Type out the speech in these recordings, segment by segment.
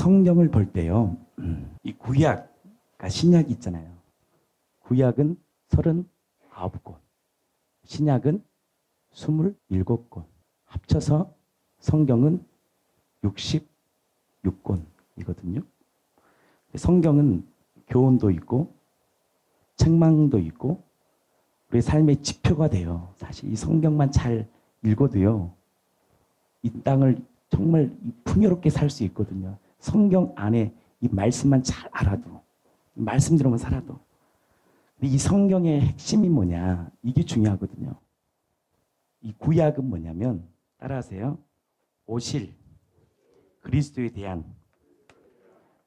성경을 볼 때요, 이 구약과 신약이 있잖아요. 구약은 39권, 신약은 27권, 합쳐서 성경은 66권이거든요. 성경은 교훈도 있고 책망도 있고 우리 삶의 지표가 돼요. 사실 이 성경만 잘 읽어도요, 이 땅을 정말 풍요롭게 살 수 있거든요. 성경 안에 이 말씀만 잘 알아도, 말씀대로만 살아도. 근데 이 성경의 핵심이 뭐냐, 이게 중요하거든요. 이 구약은 뭐냐면, 따라하세요. 오실 그리스도에 대한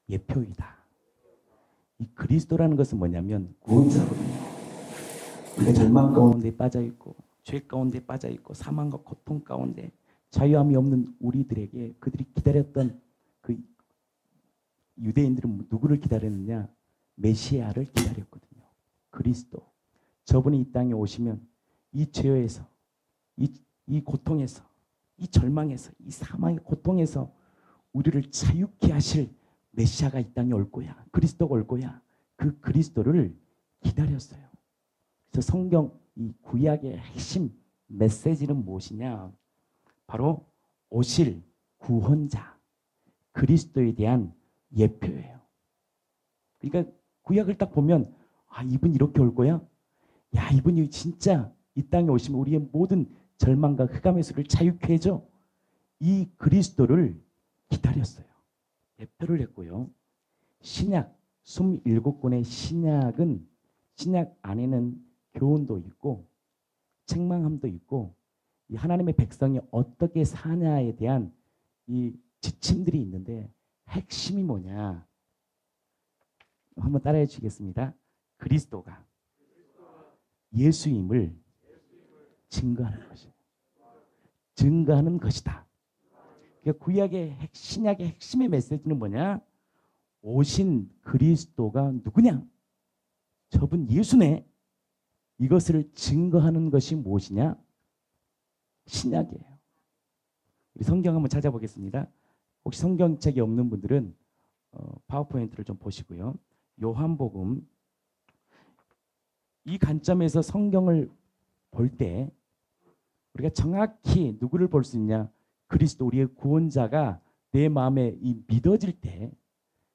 예표이다. 이 그리스도라는 것은 뭐냐면 구원자거든요. 우리가 절망 가운데 빠져 있고 죄 가운데 빠져 있고 사망과 고통 가운데 자유함이 없는 우리들에게 그들이 기다렸던 그 유대인들은 누구를 기다렸느냐? 메시아를 기다렸거든요. 그리스도. 저분이 이 땅에 오시면 이 죄에서, 이 고통에서, 이 절망에서, 이 사망의 고통에서 우리를 자유케 하실 메시아가 이 땅에 올 거야. 그리스도가 올 거야. 그 그리스도를 기다렸어요. 그래서 성경 이 구약의 핵심 메시지는 무엇이냐? 바로 오실 구원자 그리스도에 대한 예표예요. 그러니까 구약을 딱 보면 아, 이분 이렇게 올 거야? 야, 이분이 진짜 이 땅에 오시면 우리의 모든 절망과 흑암에서를 자유케 해줘. 이 그리스도를 기다렸어요. 예표를 했고요. 신약 27권의 신약은 신약 안에는 교훈도 있고 책망함도 있고 이 하나님의 백성이 어떻게 사냐에 대한 이 지침들이 있는데 핵심이 뭐냐? 한번 따라해 주시겠습니다. 그리스도가 예수임을 증거하는 것이에요. 증거하는 것이다. 그러니까 구약의 신약의 핵심의 메시지는 뭐냐? 오신 그리스도가 누구냐? 저분 예수네. 이것을 증거하는 것이 무엇이냐? 신약이에요. 우리 성경 한번 찾아보겠습니다. 혹시 성경책이 없는 분들은 파워포인트를 좀 보시고요. 요한복음. 이 관점에서 성경을 볼 때 우리가 정확히 누구를 볼 수 있냐? 그리스도 우리의 구원자가 내 마음에 이 믿어질 때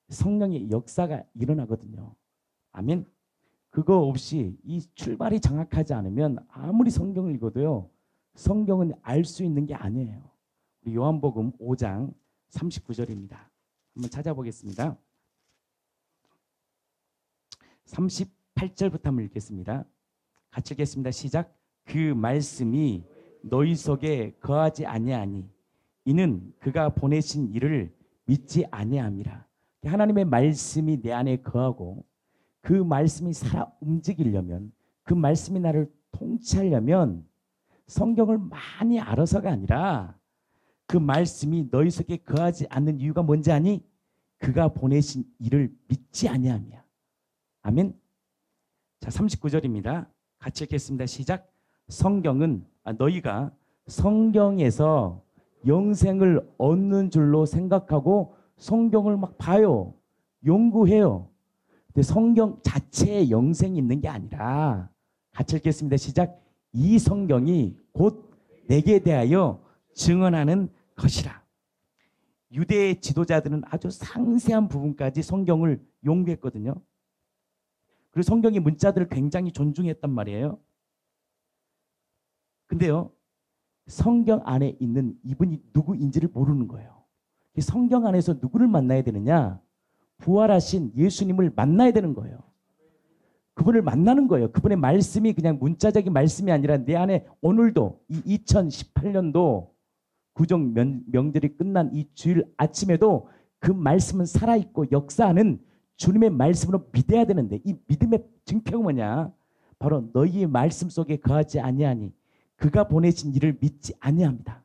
성령의 역사가 일어나거든요. 아멘. 그거 없이 이 출발이 정확하지 않으면 아무리 성경을 읽어도요, 성경은 알 수 있는 게 아니에요. 우리 요한복음 5장 39절입니다. 한번 찾아보겠습니다. 38절부터 한번 읽겠습니다. 같이 읽겠습니다. 시작. 그 말씀이 너희 속에 거하지 아니하니 이는 그가 보내신 이를 믿지 아니함이라. 하나님의 말씀이 내 안에 거하고 그 말씀이 살아 움직이려면, 그 말씀이 나를 통치하려면 성경을 많이 알아서가 아니라 그 말씀이 너희 속에 거하지 않는 이유가 뭔지 아니? 그가 보내신 이를 믿지 아니함이야. 아멘. 자, 39절입니다. 같이 읽겠습니다. 시작. 성경은 너희가 성경에서 영생을 얻는 줄로 생각하고 성경을 막 봐요. 연구해요. 근데 성경 자체에 영생이 있는 게 아니라 같이 읽겠습니다. 시작. 이 성경이 곧 내게 대하여 증언하는 것이라. 유대의 지도자들은 아주 상세한 부분까지 성경을 연구했거든요. 그리고 성경의 문자들을 굉장히 존중했단 말이에요. 근데요, 성경 안에 있는 이분이 누구인지를 모르는 거예요. 성경 안에서 누구를 만나야 되느냐? 부활하신 예수님을 만나야 되는 거예요. 그분을 만나는 거예요. 그분의 말씀이 그냥 문자적인 말씀이 아니라 내 안에 오늘도 이 2018년도 구정 명절이 끝난 이 주일 아침에도 그 말씀은 살아있고 역사하는 주님의 말씀으로 믿어야 되는데, 이 믿음의 증표가 뭐냐? 바로 너희의 말씀 속에 거하지 아니하니 그가 보내신 이를 믿지 아니합니다.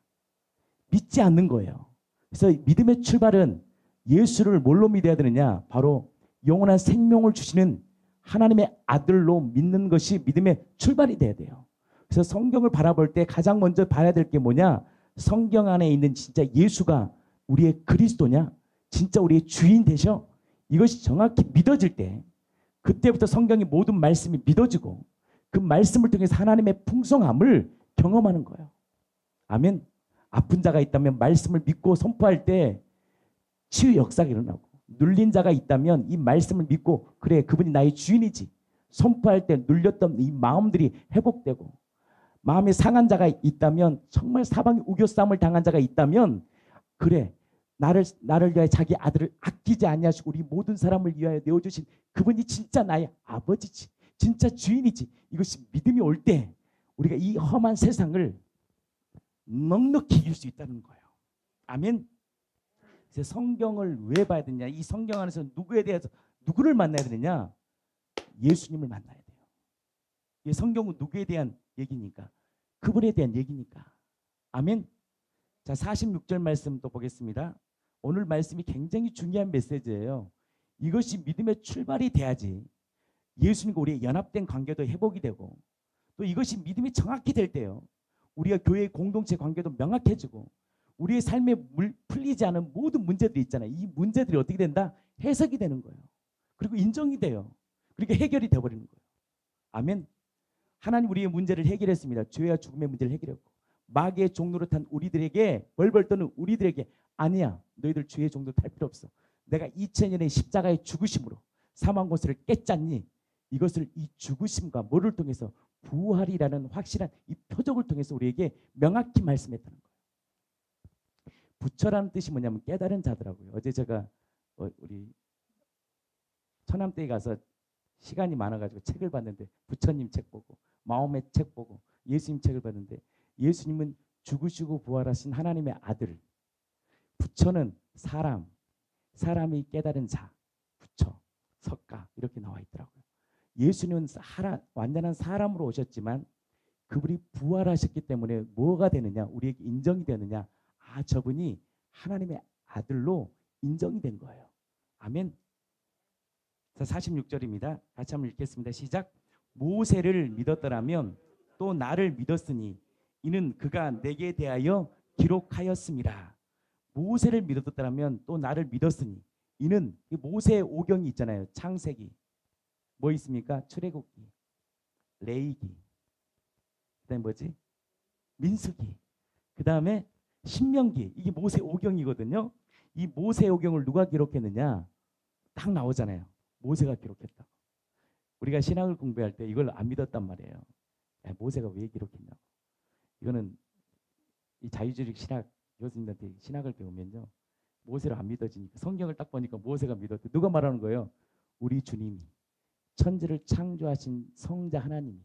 믿지 않는 거예요. 그래서 믿음의 출발은 예수를 뭘로 믿어야 되느냐? 바로 영원한 생명을 주시는 하나님의 아들로 믿는 것이 믿음의 출발이 돼야 돼요. 그래서 성경을 바라볼 때 가장 먼저 봐야 될 게 뭐냐? 성경 안에 있는 진짜 예수가 우리의 그리스도냐? 진짜 우리의 주인 되셔. 이것이 정확히 믿어질 때 그때부터 성경의 모든 말씀이 믿어지고 그 말씀을 통해서 하나님의 풍성함을 경험하는 거예요. 아멘. 아픈 자가 있다면 말씀을 믿고 선포할 때 치유 역사가 일어나고, 눌린 자가 있다면 이 말씀을 믿고 그래 그분이 나의 주인이지 선포할 때 눌렸던 이 마음들이 회복되고, 마음이 상한 자가 있다면, 정말 사방에 우겨싸움을 당한 자가 있다면 그래 나를 위하여 자기 아들을 아끼지 아니하시고 우리 모든 사람을 위하여 내어주신 그분이 진짜 나의 아버지지, 진짜 주인이지. 이것이 믿음이 올 때 우리가 이 험한 세상을 넉넉히 이길 수 있다는 거예요. 아멘. 그래서 성경을 왜 봐야 되냐? 이 성경 안에서 누구에 대해서 누구를 만나야 되느냐? 예수님을 만나야 돼요. 이 성경은 누구에 대한 얘기니까? 그분에 대한 얘기니까. 아멘. 자, 46절 말씀 또 보겠습니다. 오늘 말씀이 굉장히 중요한 메시지예요. 이것이 믿음의 출발이 돼야지 예수님과 우리의 연합된 관계도 회복이 되고, 또 이것이 믿음이 정확히 될 때요, 우리가 교회 공동체 관계도 명확해지고, 우리의 삶에 풀리지 않은 모든 문제들이 있잖아요. 이 문제들이 어떻게 된다? 해석이 되는 거예요. 그리고 인정이 돼요. 그러니까 해결이 되어버리는 거예요. 아멘. 하나님 우리의 문제를 해결했습니다. 죄와 죽음의 문제를 해결했고, 마귀의 종로로 탄 우리들에게, 벌벌 떠는 우리들에게 아니야, 너희들 죄의 종로 탈 필요 없어. 내가 2000년의 십자가의 죽으심으로 사망 권세를 깼잖니. 이것을 이 죽으심과 뭐를 통해서? 부활이라는 확실한 이 표적을 통해서 우리에게 명확히 말씀했다는 거예요. 부처라는 뜻이 뭐냐면 깨달은 자더라고요. 어제 제가 우리 천암대에 가서 시간이 많아가지고 책을 봤는데, 부처님 책 보고 마음의 책 보고 예수님 책을 봤는데, 예수님은 죽으시고 부활하신 하나님의 아들, 부처는 사람이 깨달은 자, 부처, 석가 이렇게 나와 있더라고요. 예수님은 완전한 사람으로 오셨지만 그분이 부활하셨기 때문에 뭐가 되느냐? 우리에게 인정이 되느냐? 아, 저분이 하나님의 아들로 인정이 된 거예요. 아멘. 자, 46절입니다. 같이 한번 읽겠습니다. 시작. 모세를 믿었더라면 또 나를 믿었으니 이는 그가 내게 대하여 기록하였습니다. 모세를 믿었더라면 또 나를 믿었으니, 이는 모세의 오경이 있잖아요. 창세기, 뭐 있습니까? 출애굽기, 레위기, 그다음에 뭐지? 민수기, 그다음에 신명기. 이게 모세 오경이거든요. 이 모세 오경을 누가 기록했느냐? 딱 나오잖아요. 모세가 기록했다. 우리가 신학을 공부할 때 이걸 안 믿었단 말이에요. 야, 모세가 왜 기록했냐고. 이거는 이 자유주의 신학 교수님한테 신학을 배우면요, 모세를 안 믿어지니까 성경을 딱 보니까 모세가 믿었대. 누가 말하는 거예요? 우리 주님이, 천지를 창조하신 성자 하나님이,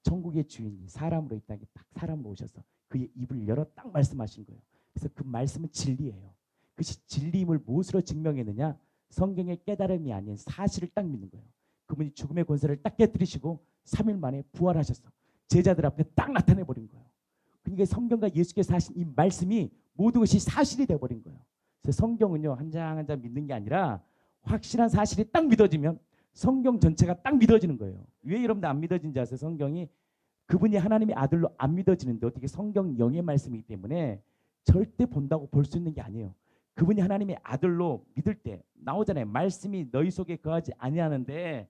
천국의 주인이 사람으로 이 땅에 딱 사람으로 오셔서 그의 입을 열어 딱 말씀하신 거예요. 그래서 그 말씀은 진리예요. 그것이 진리임을 무엇으로 증명했느냐? 성경의 깨달음이 아닌 사실을 딱 믿는 거예요. 그분이 죽음의 권세를 딱 깨뜨리시고 3일 만에 부활하셨어. 제자들 앞에 딱 나타내 버린 거예요. 그러니까 성경과 예수께서 하신 이 말씀이 모든 것이 사실이 돼버린 거예요. 그래서 성경은요, 한 장 한 장 믿는 게 아니라 확실한 사실이 딱 믿어지면 성경 전체가 딱 믿어지는 거예요. 왜 여러분들 안 믿어진지 아세요? 성경이 그분이 하나님의 아들로 안 믿어지는데, 어떻게 성경 영의 말씀이기 때문에 절대 본다고 볼 수 있는 게 아니에요. 그분이 하나님의 아들로 믿을 때 나오잖아요. 말씀이 너희 속에 거하지 아니하는데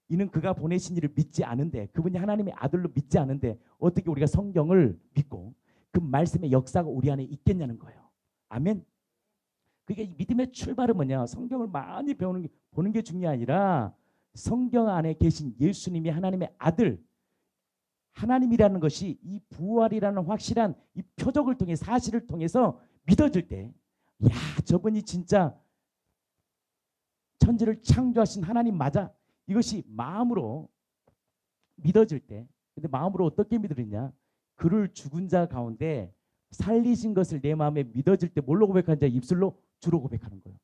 이는 그가 보내신 이를 믿지 않은데, 그분이 하나님의 아들로 믿지 않은데 어떻게 우리가 성경을 믿고 그 말씀의 역사가 우리 안에 있겠냐는 거예요. 아멘. 그러니까 이 믿음의 출발은 뭐냐? 성경을 많이 보는 게 중요한 게 아니라 성경 안에 계신 예수님이 하나님의 아들, 하나님이라는 것이 이 부활이라는 확실한 이 표적을 통해, 사실을 통해서 믿어질 때, 야, 저분이 진짜 천지를 창조하신 하나님 맞아. 이것이 마음으로 믿어질 때, 근데 마음으로 어떻게 믿으느냐? 그를 죽은 자 가운데 살리신 것을 내 마음에 믿어질 때 뭘로 고백하는 자? 입술로 주로 고백하는 거예요.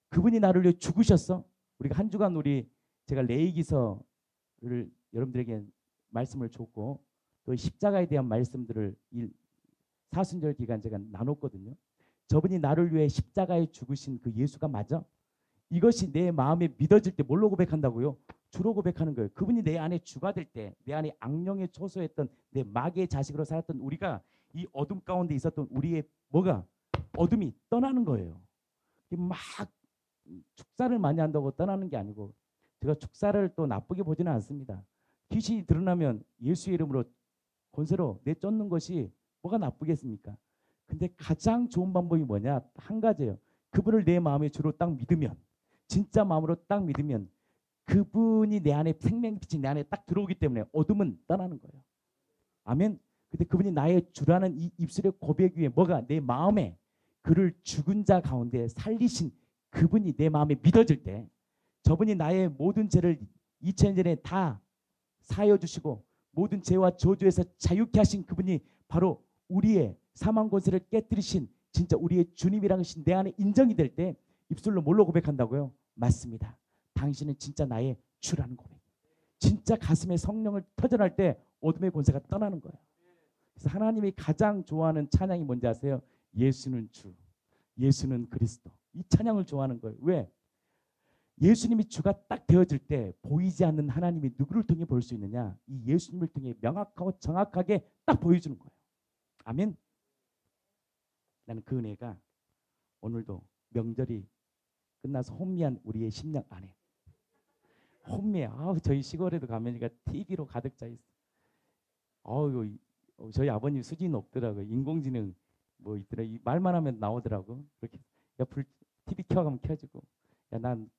그분이 나를 위해 죽으셨어. 우리가 한 주간 제가 레위기서를 여러분들에게 말씀을 줬고, 또 십자가에 대한 말씀들을 사순절 기간 제가 나눴거든요. 저분이 나를 위해 십자가에 죽으신 그 예수가 맞아? 이것이 내 마음에 믿어질 때 뭘로 고백한다고요? 주로 고백하는 거예요. 그분이 내 안에 주가 될 때, 내 안에 악령에 초소했던, 내 마귀의 자식으로 살았던 우리가, 이 어둠 가운데 있었던 우리의 어둠이 떠나는 거예요. 막 축사를 많이 한다고 떠나는 게 아니고, 제가 축사를 또 나쁘게 보지는 않습니다. 귀신이 드러나면 예수의 이름으로 권세로 내쫓는 것이 뭐가 나쁘겠습니까? 근데 가장 좋은 방법이 뭐냐? 한 가지예요. 그분을 내 마음에 주로 딱 믿으면, 진짜 마음으로 딱 믿으면 그분이 내 안에 생명의 빛이 내 안에 딱 들어오기 때문에 어둠은 떠나는 거예요. 아멘. 근데 그분이 나의 주라는 이 입술의 고백 위에 뭐가 내 마음에 그를 죽은 자 가운데 살리신 그분이 내 마음에 믿어질 때, 저분이 나의 모든 죄를 2000년 전에 다 사하여 주시고 모든 죄와 저주에서 자유케 하신 그분이 바로 우리의 사망 권세를 깨뜨리신 진짜 우리의 주님이라는 것이 내 안에 인정이 될 때 입술로 뭘로 고백한다고요? 맞습니다. 당신은 진짜 나의 주라는 고백. 진짜 가슴에 성령을 터져날 때 어둠의 권세가 떠나는 거예요. 그래서 하나님이 가장 좋아하는 찬양이 뭔지 아세요? 예수는 주, 예수는 그리스도. 이 찬양을 좋아하는 거예요. 왜? 예수님이 주가 딱 되어질 때 보이지 않는 하나님이 누구를 통해 볼 수 있느냐? 이 예수님을 통해 명확하고 정확하게 딱 보여주는 거예요. 아멘. 나는 그 은혜가 오늘도 명절이 끝나서 혼미한 우리의 심령 안에 혼미해. 저희 시골에도 가면니까 TV로 가득 차 있어. 저희 아버님 수준이 높더라고요. 인공지능 뭐 있더라. 말만 하면 나오더라고. 그렇게 TV 켜가면 켜지고. 야, 난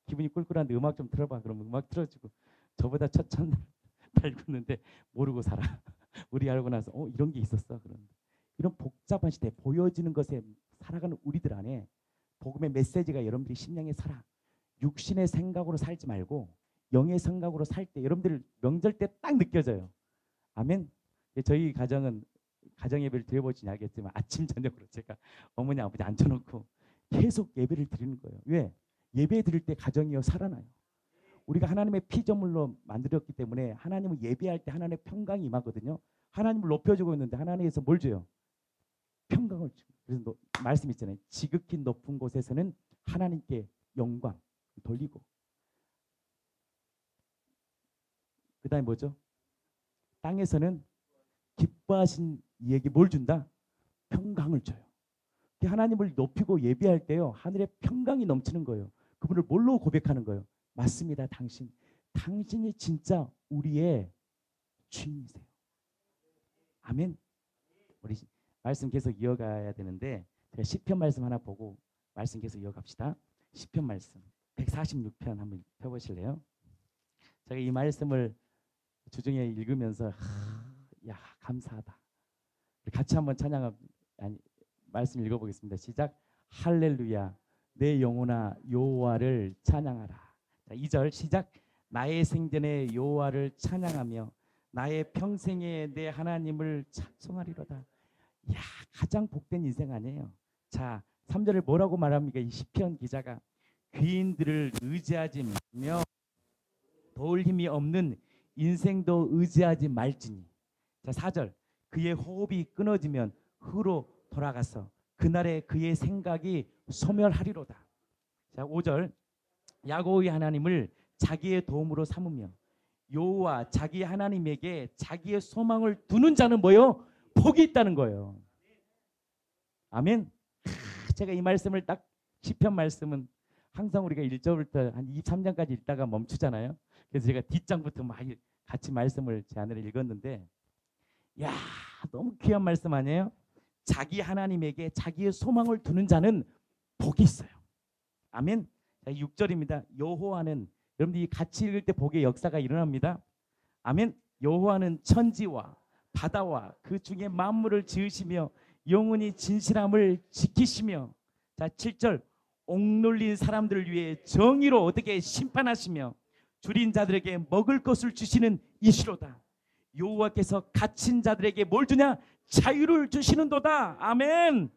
기분이 꿀꿀한데 음악 좀 틀어봐. 그러면 음악 틀어주고. 저보다 첫천 달구는데 모르고 살아. 우리 알고 나서 이런 게 있었어. 그런데 이런 복잡한 시대 보여지는 것에 살아가는 우리들 안에 복음의 메시지가 여러분들이 심령에 살아. 육신의 생각으로 살지 말고 영의 생각으로 살 때 여러분들 명절 때 딱 느껴져요. 아멘. 저희 가정은 가정 예배를 드려보지는 알겠지만 아침 저녁으로 제가 어머니 아버지 앉혀놓고 계속 예배를 드리는 거예요. 왜? 예배 드릴 때 가정이요 살아나요. 우리가 하나님의 피조물로 만들었기 때문에 하나님을 예배할 때 하나님의 평강이 임하거든요. 하나님을 높여주고 있는데 하나님께서 뭘 줘요? 평강을 주고. 그래서 말씀 있잖아요. 지극히 높은 곳에서는 하나님께 영광 돌리고, 그 다음에 뭐죠? 땅에서는 기뻐하신 이에게 뭘 준다? 평강을 줘요. 하나님을 높이고 예배할 때요 하늘의 평강이 넘치는 거예요. 그분을 뭘로 고백하는 거예요? 맞습니다. 당신이 진짜 우리의 주인이세요. 아멘. 우리 말씀 계속 이어가야 되는데 제가 시편 말씀 하나 보고 말씀 계속 이어갑시다. 시편 말씀 146편 한번 펴보실래요? 제가 이 말씀을 주중에 읽으면서 야 감사하다. 같이 한번 말씀 읽어보겠습니다. 시작. 할렐루야 내 영혼아 여호와를 찬양하라. 자, 2절 시작. 나의 생전에 여호와를 찬양하며 나의 평생에 내 하나님을 찬송하리로다. 야 가장 복된 인생 아니에요. 자 3절을 뭐라고 말합니까? 이 시편 기자가 귀인들을 의지하지 말며 도울 힘이 없는 인생도 의지하지 말지니. 자 4절 그의 호흡이 끊어지면 흐로 돌아가서 그날에 그의 생각이 소멸하리로다. 자 5절 야곱의 하나님을 자기의 도움으로 삼으며 여호와 자기 하나님에게 자기의 소망을 두는 자는 뭐요? 복이 있다는 거예요. 아멘. 제가 이 말씀을 딱 시편 말씀은 항상 우리가 1절부터 한 23장까지 읽다가 멈추잖아요. 그래서 제가 뒷장부터 막 같이 말씀을 제 아내를 읽었는데 야 너무 귀한 말씀 아니에요? 자기 하나님에게 자기의 소망을 두는 자는 복이 있어요. 아멘. 자, 6절입니다. 여호와는 여러분들이 같이 읽을 때 복의 역사가 일어납니다. 아멘. 여호와는 천지와 바다와 그 중에 만물을 지으시며 영원히 진실함을 지키시며. 자 7절 옥놀린 사람들을 위해 정의로 어떻게 심판하시며 줄인 자들에게 먹을 것을 주시는 이시로다. 여호와께서 갇힌 자들에게 뭘 주냐? 자유를 주시는도다. 아멘.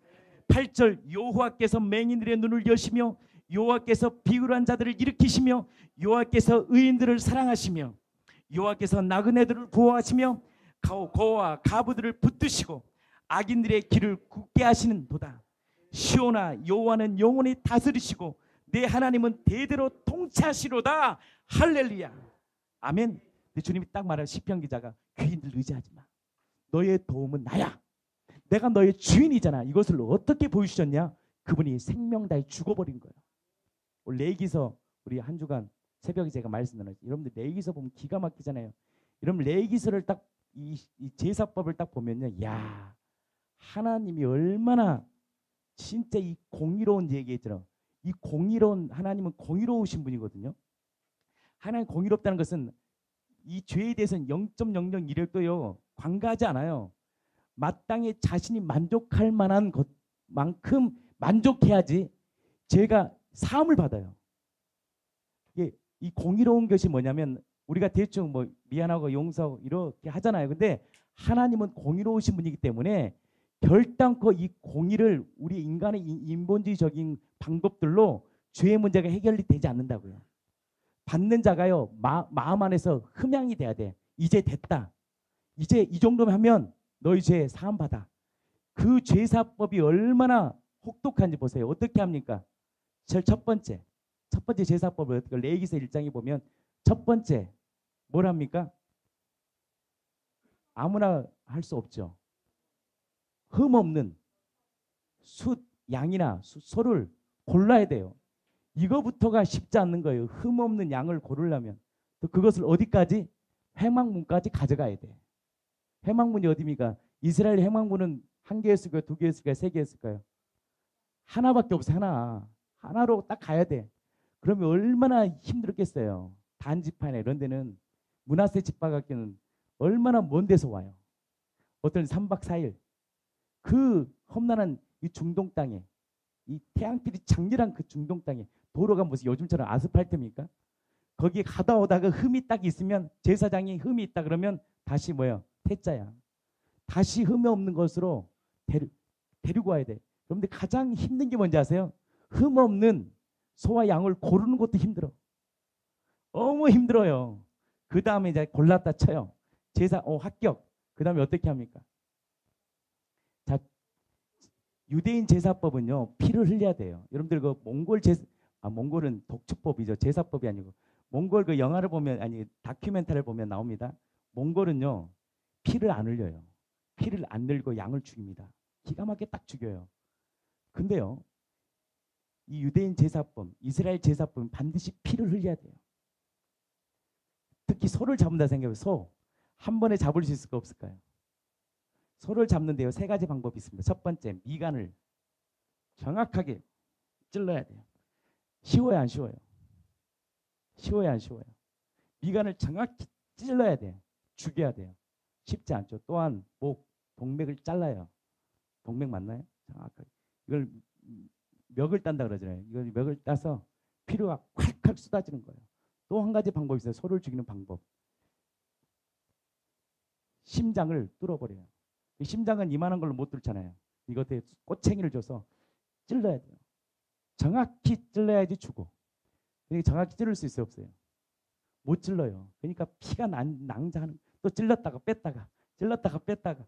8절 여호와께서 맹인들의 눈을 여시며 여호와께서 비굴한 자들을 일으키시며 여호와께서 의인들을 사랑하시며 여호와께서 나그네들을 보호하시며 고와 가부들을 붙드시고 악인들의 길을 굳게 하시는도다. 시온아 여호와는 영원히 다스리시고 내 하나님은 대대로 통치하시로다. 할렐루야. 아멘. 근데 주님이 딱 말하는 시편 기자가 귀인들 의지하지 마. 너의 도움은 나야. 내가 너의 주인이잖아. 이것을 어떻게 보여주셨냐? 그분이 생명 다해 죽어버린 거예요. 레위기서 우리 한 주간 새벽에 제가 말씀 나눴죠. 여러분들 레위기서 보면 기가 막히잖아요. 여러분 레위기서를 딱 이 제사법을 딱 보면요, 야, 하나님이 얼마나 진짜 이 공의로운 얘기했잖아요. 이 공의로운 하나님은 공의로우신 분이거든요. 하나님 공의롭다는 것은 이 죄에 대해서는 0.001도 관가하지 않아요. 마땅히 자신이 만족할 만한 것만큼 만족해야지 죄가 사함을 받아요. 이게 이 공의로운 것이 뭐냐면 우리가 대충 뭐 미안하고 용서하고 이렇게 하잖아요. 근데 하나님은 공의로우신 분이기 때문에 결단코 이 공의를 우리 인간의 인본주의적인 방법들로 죄의 문제가 해결이 되지 않는다고요. 받는 자가요, 마음 안에서 흠양이 돼야 돼. 이제 됐다. 이제 이 정도면 하면 너희 죄 사함 받아. 그 죄사법이 얼마나 혹독한지 보세요. 어떻게 합니까? 첫 번째 제사법을 레위기서 1장에 보면 첫 번째 뭘 합니까? 아무나 할 수 없죠. 흠 없는 숫 양이나 소를 골라야 돼요. 이거부터가 쉽지 않는 거예요. 흠 없는 양을 고르려면 또 그것을 어디까지? 회막문까지 가져가야 돼. 회막문이 어디입니까? 이스라엘 회막문은 한 개였을까요? 두 개였을까요? 세 개였을까요? 하나밖에 없어요. 하나로 딱 가야 돼. 그러면 얼마나 힘들었겠어요. 단지파나 이런 데는 문하세 집바가기는 얼마나 먼 데서 와요. 어떤 3박 4일 그 험난한 이 중동 땅에 이 태양빛이 장렬한 그 중동 땅에 도로가 무슨 요즘처럼 아스팔트입니까? 거기에 가다 오다가 흠이 딱 있으면 제사장이 흠이 있다 그러면 다시 뭐야? 태자야. 다시 흠이 없는 것으로 데리고 와야 돼. 여러분들 가장 힘든 게 뭔지 아세요? 흠 없는 소와 양을 고르는 것도 힘들어. 너무 힘들어요. 그 다음에 이제 골랐다 쳐요. 제사 합격. 그 다음에 어떻게 합니까? 자, 유대인 제사법은요 피를 흘려야 돼요. 여러분들 그 몽골은 독주법이죠. 제사법이 아니고 몽골 그 영화를 보면 아니 다큐멘터리를 보면 나옵니다. 몽골은요 피를 안 흘려요. 피를 안 흘리고 양을 죽입니다. 기가 막히게 딱 죽여요. 근데요 이 유대인 제사법, 이스라엘 제사법은 반드시 피를 흘려야 돼요. 특히 소를 잡는다 생각해요. 소 한 번에 잡을 수 있을까 없을까요? 소를 잡는데요 세 가지 방법이 있습니다. 첫 번째 미간을 정확하게 찔러야 돼요. 쉬워요 안 쉬워요? 쉬워요 안 쉬워요? 미간을 정확히 찔러야 돼요. 죽여야 돼요. 쉽지 않죠. 또한 목, 동맥을 잘라요. 동맥 맞나요? 정확하게. 이걸 멱을 딴다 그러잖아요. 이걸 멱을 따서 피로가 콸콸 쏟아지는 거예요. 또 한 가지 방법이 있어요. 소를 죽이는 방법. 심장을 뚫어버려요. 심장은 이만한 걸로 못 뚫잖아요. 이것에 꼬챙이를 줘서 찔러야 돼요. 정확히 찔러야지 죽어. 그러니까 정확히 찌를 수 있어요 없어요? 못 찔러요. 그러니까 피가 낭자하는 또 찔렀다가 뺐다가 찔렀다가 뺐다가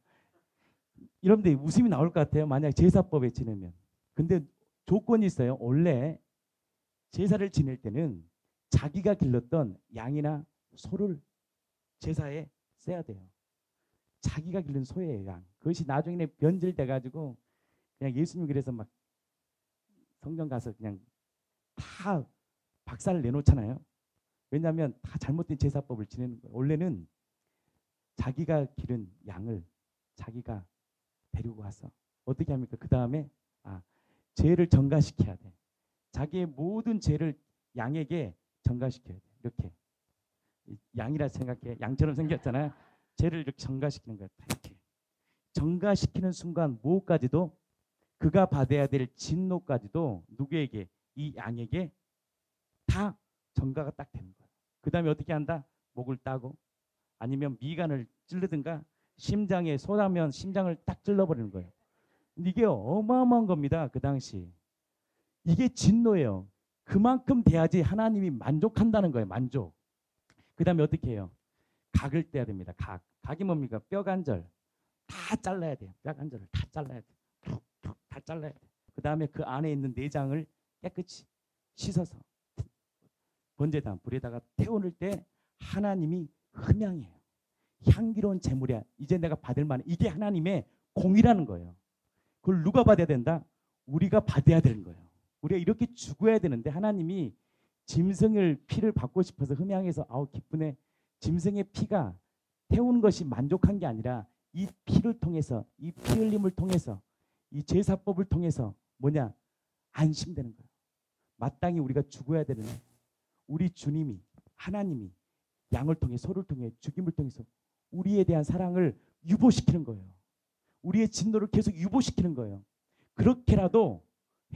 여러분들 웃음이 나올 것 같아요. 만약 제사법에 지내면. 근데 조건이 있어요. 원래 제사를 지낼 때는 자기가 길렀던 양이나 소를 제사에 써야 돼요. 자기가 기른 소예요, 양. 그것이 나중에 변질돼 가지고 그냥 예수님 그래서 막 성경 가서 그냥 다 박살을 내놓잖아요. 왜냐하면 다 잘못된 제사법을 지내는 거예요. 원래는 자기가 기른 양을 자기가 데리고 와서 어떻게 합니까? 그 다음에 죄를 전가시켜야 돼. 자기의 모든 죄를 양에게 전가시켜야 돼. 이렇게 양이라 생각해. 양처럼 생겼잖아요. 죄를 이렇게 전가시키는 거야. 이렇게 전가시키는 순간 무엇까지도 그가 받아야 될 진노까지도 누구에게? 이 양에게 다 전가가 딱 되는 거예요. 그 다음에 어떻게 한다? 목을 따고 아니면 미간을 찌르든가 심장에 소라면 심장을 딱 찔러버리는 거예요. 이게 어마어마한 겁니다. 그 당시. 이게 진노예요. 그만큼 돼야지 하나님이 만족한다는 거예요. 만족. 그 다음에 어떻게 해요? 각을 떼야 됩니다. 각이 뭡니까? 뼈관절 다 잘라야 돼요. 뼈관절을 다 잘라야 돼요. 툭툭 다 잘라야 돼요. 그 다음에 그 안에 있는 내장을 깨끗이 씻어서 번제단 불에다가 태우는 때 하나님이 흠양해요. 향기로운 제물이야. 이제 내가 받을 만한 이게 하나님의 공이라는 거예요. 그걸 누가 받아야 된다? 우리가 받아야 되는 거예요. 우리가 이렇게 죽어야 되는데 하나님이 짐승을 피를 받고 싶어서 흠양해서 아우 기쁘네. 짐승의 피가 태우는 것이 만족한 게 아니라 이 피를 통해서 이 피 흘림을 통해서 이 제사법을 통해서 뭐냐? 안심되는 거예요. 마땅히 우리가 죽어야 되는 우리 주님이 하나님이 양을 통해 소를 통해 죽임을 통해서 우리에 대한 사랑을 유보시키는 거예요. 우리의 진노를 계속 유보시키는 거예요. 그렇게라도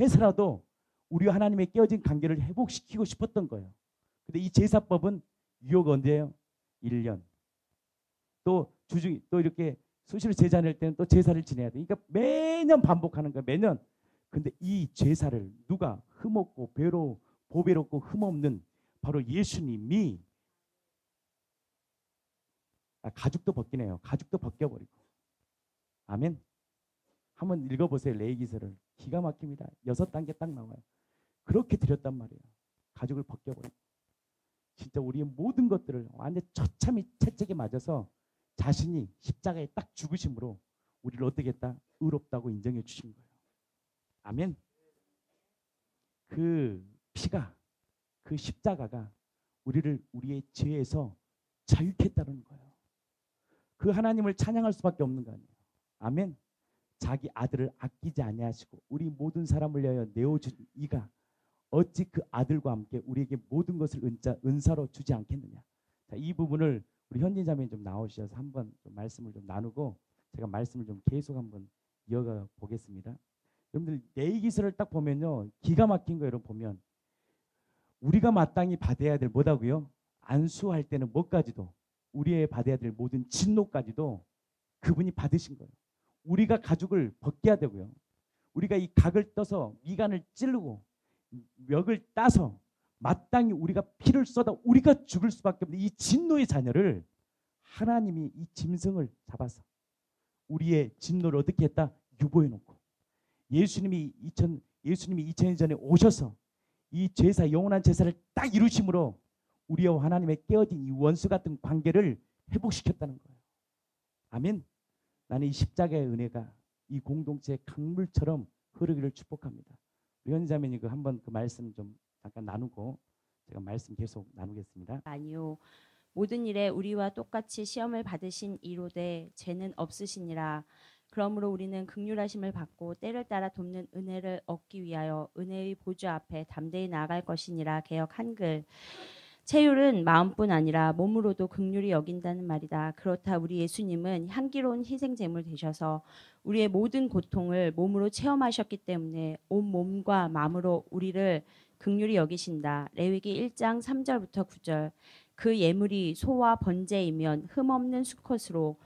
해서라도 우리와 하나님의 깨어진 관계를 회복시키고 싶었던 거예요. 근데 이 제사법은 유효가 언제예요? 1년. 또 주중 또 이렇게 수시로 제사 낼 때는 또 제사를 지내야 돼. 그러니까 매년 반복하는 거예요. 매년. 근데 이 제사를 누가 흠없고 보배롭고 흠없는 바로 예수님이 가죽도 벗기네요. 가죽도 벗겨버리고. 아멘. 한번 읽어보세요. 레위기서를. 기가 막힙니다. 6단계 딱 나와요. 그렇게 드렸단 말이에요. 가죽을 벗겨버리고. 진짜 우리의 모든 것들을 완전 처참히 채찍에 맞아서 자신이 십자가에 딱 죽으심으로 우리를 어떻게 했다? 의롭다고 인정해 주신 거예요. 아멘. 그 피가 그 십자가가 우리를 우리의 죄에서 자유케 했다는 거예요. 그 하나님을 찬양할 수밖에 없는 거 아니에요. 아멘. 자기 아들을 아끼지 아니하시고 우리 모든 사람을 위하여 내어준 이가 어찌 그 아들과 함께 우리에게 모든 것을 은사로 주지 않겠느냐. 자, 이 부분을 우리 현진 자매님 좀 나오셔서 한번 좀 말씀을 좀 나누고 제가 말씀을 좀 계속 한번 이어가 보겠습니다. 여러분들 레위기서를 딱 보면요. 기가 막힌 거 여러분 보면 우리가 마땅히 받아야 될 뭐다고요? 안수할 때는 뭐까지도 우리의 받아야 될 모든 진노까지도 그분이 받으신 거예요. 우리가 가죽을 벗겨야 되고요. 우리가 이 각을 떠서 미간을 찌르고 멱을 따서 마땅히 우리가 피를 쏟아 우리가 죽을 수밖에 없는 이 진노의 자녀를 하나님이 이 짐승을 잡아서 우리의 진노를 어떻게 했다? 유보해 놓고 예수님이 2000년 전에 오셔서 이 제사 영원한 제사를 딱 이루심으로 우리와 하나님의 깨어진 이 원수 같은 관계를 회복시켰다는 거예요. 아멘. 나는 이 십자가의 은혜가 이 공동체의 강물처럼 흐르기를 축복합니다. 우리 현자매님 그 한번 그 말씀 좀 잠깐 나누고 제가 말씀 계속 나누겠습니다. 아니요. 모든 일에 우리와 똑같이 시험을 받으신 이로되 죄는 없으시니라. 그러므로 우리는 긍휼하심을 받고 때를 따라 돕는 은혜를 얻기 위하여 은혜의 보좌 앞에 담대히 나아갈 것이니라. 개역 한글. 체율은 마음뿐 아니라 몸으로도 긍휼히 여긴다는 말이다. 그렇다 우리 예수님은 향기로운 희생 제물 되셔서 우리의 모든 고통을 몸으로 체험하셨기 때문에 온 몸과 마음으로 우리를 긍휼히 여기신다. 레위기 1장 3절부터 9절. 그 예물이 소와 번제이면 흠없는 수컷으로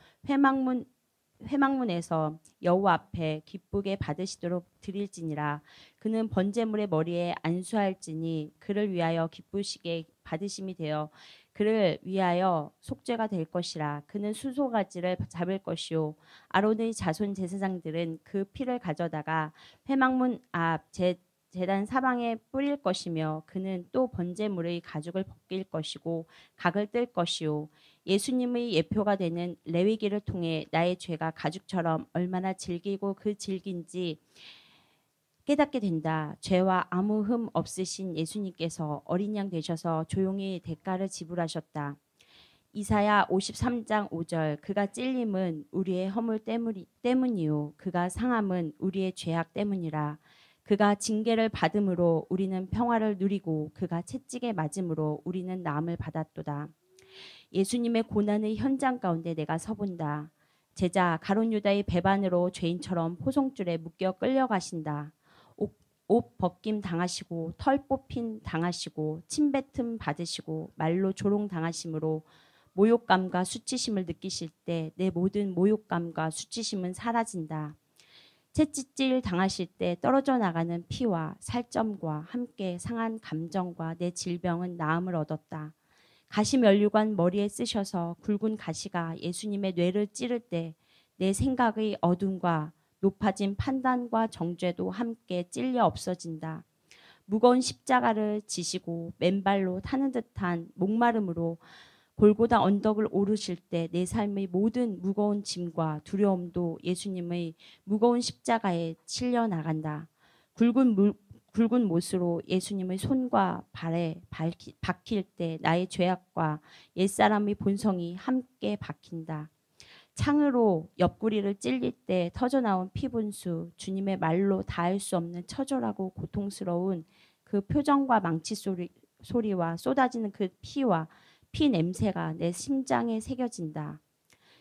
회막문에서 여호와 앞에 기쁘게 받으시도록 드릴지니라. 그는 번제물의 머리에 안수할지니 그를 위하여 기쁘시게 받으심이 되어 그를 위하여 속죄가 될 것이라. 그는 수소가지를 잡을 것이요 아론의 자손 제사장들은 그 피를 가져다가 회막문 앞 제단 사방에 뿌릴 것이며 그는 또 번제물의 가죽을 벗길 것이고 각을 뜰 것이요 예수님의 예표가 되는 레위기를 통해 나의 죄가 가죽처럼 얼마나 질기고 그 질긴지 깨닫게 된다. 죄와 아무 흠 없으신 예수님께서 어린 양 되셔서 조용히 대가를 지불하셨다. 이사야 53장 5절. 그가 찔림은 우리의 허물 때문이요 그가 상함은 우리의 죄악 때문이라. 그가 징계를 받음으로 우리는 평화를 누리고 그가 채찍에 맞음으로 우리는 나음을 받았도다. 예수님의 고난의 현장 가운데 내가 서본다. 제자 가룟 유다의 배반으로 죄인처럼 포송줄에 묶여 끌려가신다. 옷 벗김 당하시고 털 뽑힘 당하시고 침뱉음 받으시고 말로 조롱 당하심으로 모욕감과 수치심을 느끼실 때 내 모든 모욕감과 수치심은 사라진다. 채찍질 당하실 때 떨어져 나가는 피와 살점과 함께 상한 감정과 내 질병은 나음을 얻었다. 가시면류관 머리에 쓰셔서 굵은 가시가 예수님의 뇌를 찌를 때 내 생각의 어둠과 높아진 판단과 정죄도 함께 찔려 없어진다. 무거운 십자가를 지시고 맨발로 타는 듯한 목마름으로 골고다 언덕을 오르실 때 내 삶의 모든 무거운 짐과 두려움도 예수님의 무거운 십자가에 실려 나간다. 굵은 못으로 예수님의 손과 발에 박힐 때 나의 죄악과 옛사람의 본성이 함께 박힌다. 창으로 옆구리를 찔릴 때 터져나온 피분수, 주님의 말로 다할 수 없는 처절하고 고통스러운 그 표정과 망치 소리와 쏟아지는 그 피와 피 냄새가 내 심장에 새겨진다.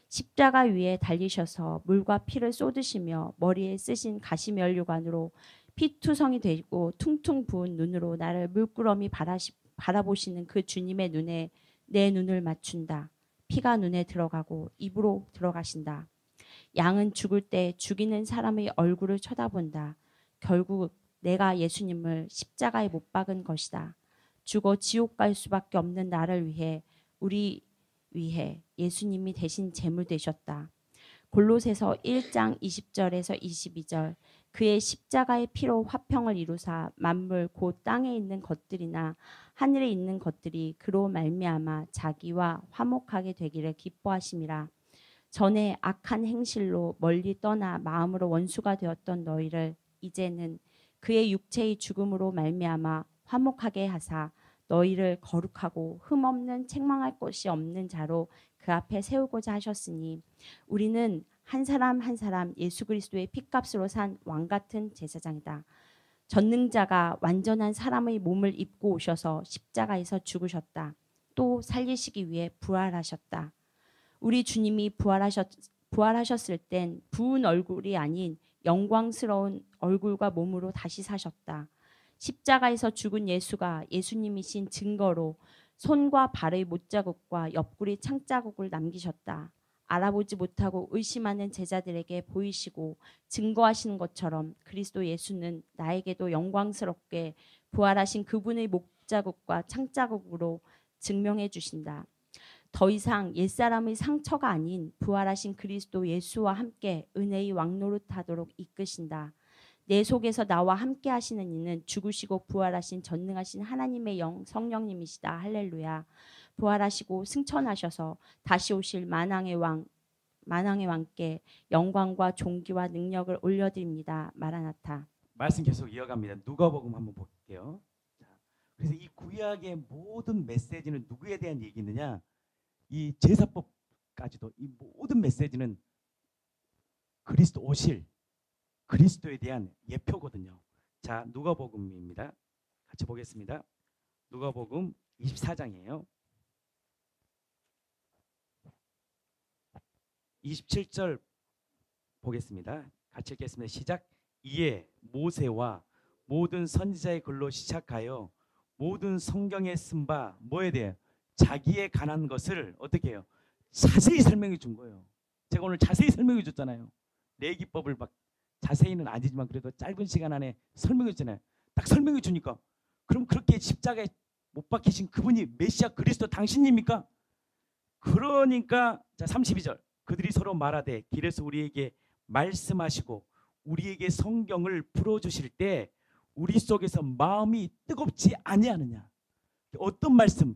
십자가 위에 달리셔서 물과 피를 쏟으시며 머리에 쓰신 가시면류관으로 피투성이 되고 퉁퉁 부은 눈으로 나를 물끄러미 바라보시는 그 주님의 눈에 내 눈을 맞춘다. 피가 눈에 들어가고 입으로 들어가신다. 양은 죽을 때 죽이는 사람의 얼굴을 쳐다본다. 결국 내가 예수님을 십자가에 못 박은 것이다. 죽어 지옥 갈 수밖에 없는 나를 위해 우리 위해 예수님이 대신 제물 되셨다. 골로새서 1장 20절에서 22절 그의 십자가의 피로 화평을 이루사 만물 곧 땅에 있는 것들이나 하늘에 있는 것들이 그로 말미암아 자기와 화목하게 되기를 기뻐하심이라. 전에 악한 행실로 멀리 떠나 마음으로 원수가 되었던 너희를 이제는 그의 육체의 죽음으로 말미암아 화목하게 하사 너희를 거룩하고 흠없는 책망할 것이 없는 자로 그 앞에 세우고자 하셨으니 우리는 한 사람 한 사람 예수 그리스도의 핏값으로 산 왕 같은 제사장이다. 전능자가 완전한 사람의 몸을 입고 오셔서 십자가에서 죽으셨다. 또 살리시기 위해 부활하셨다. 우리 주님이 부활하셨을 땐 부은 얼굴이 아닌 영광스러운 얼굴과 몸으로 다시 사셨다. 십자가에서 죽은 예수가 예수님이신 증거로 손과 발의 못자국과 옆구리 창자국을 남기셨다. 알아보지 못하고 의심하는 제자들에게 보이시고 증거하시는 것처럼 그리스도 예수는 나에게도 영광스럽게 부활하신 그분의 목자국과 창자국으로 증명해 주신다. 더 이상 옛사람의 상처가 아닌 부활하신 그리스도 예수와 함께 은혜의 왕노릇하도록 이끄신다. 내 속에서 나와 함께 하시는 이는 죽으시고 부활하신 전능하신 하나님의 영 성령님이시다. 할렐루야. 부활하시고 승천하셔서 다시 오실 만왕의 왕께 영광과 존귀와 능력을 올려드립니다. 마라나타. 말씀 계속 이어갑니다. 누가복음 한번 볼게요. 자, 그래서 이 구약의 모든 메시지는 누구에 대한 얘기느냐? 이 제사법까지도 이 모든 메시지는 그리스도 오실 그리스도에 대한 예표거든요. 자, 누가복음입니다. 같이 보겠습니다. 누가복음 24장이에요. 27절 보겠습니다. 같이 읽겠습니다. 시작. 이에 모세와 모든 선지자의 글로 시작하여 모든 성경에 쓴 바 뭐에 대해 자기에 관한 것을 어떻게 해요? 자세히 설명해 준 거예요. 제가 오늘 자세히 설명해 줬잖아요. 레위기법을 막 자세히는 아니지만 그래도 짧은 시간 안에 설명해 줬잖아요. 딱 설명해 주니까 그럼 그렇게 십자가에 못 박히신 그분이 메시아 그리스도 당신입니까? 그러니까 자 32절 그들이 서로 말하되 길에서 우리에게 말씀하시고 우리에게 성경을 풀어주실 때 우리 속에서 마음이 뜨겁지 아니하느냐. 어떤 말씀?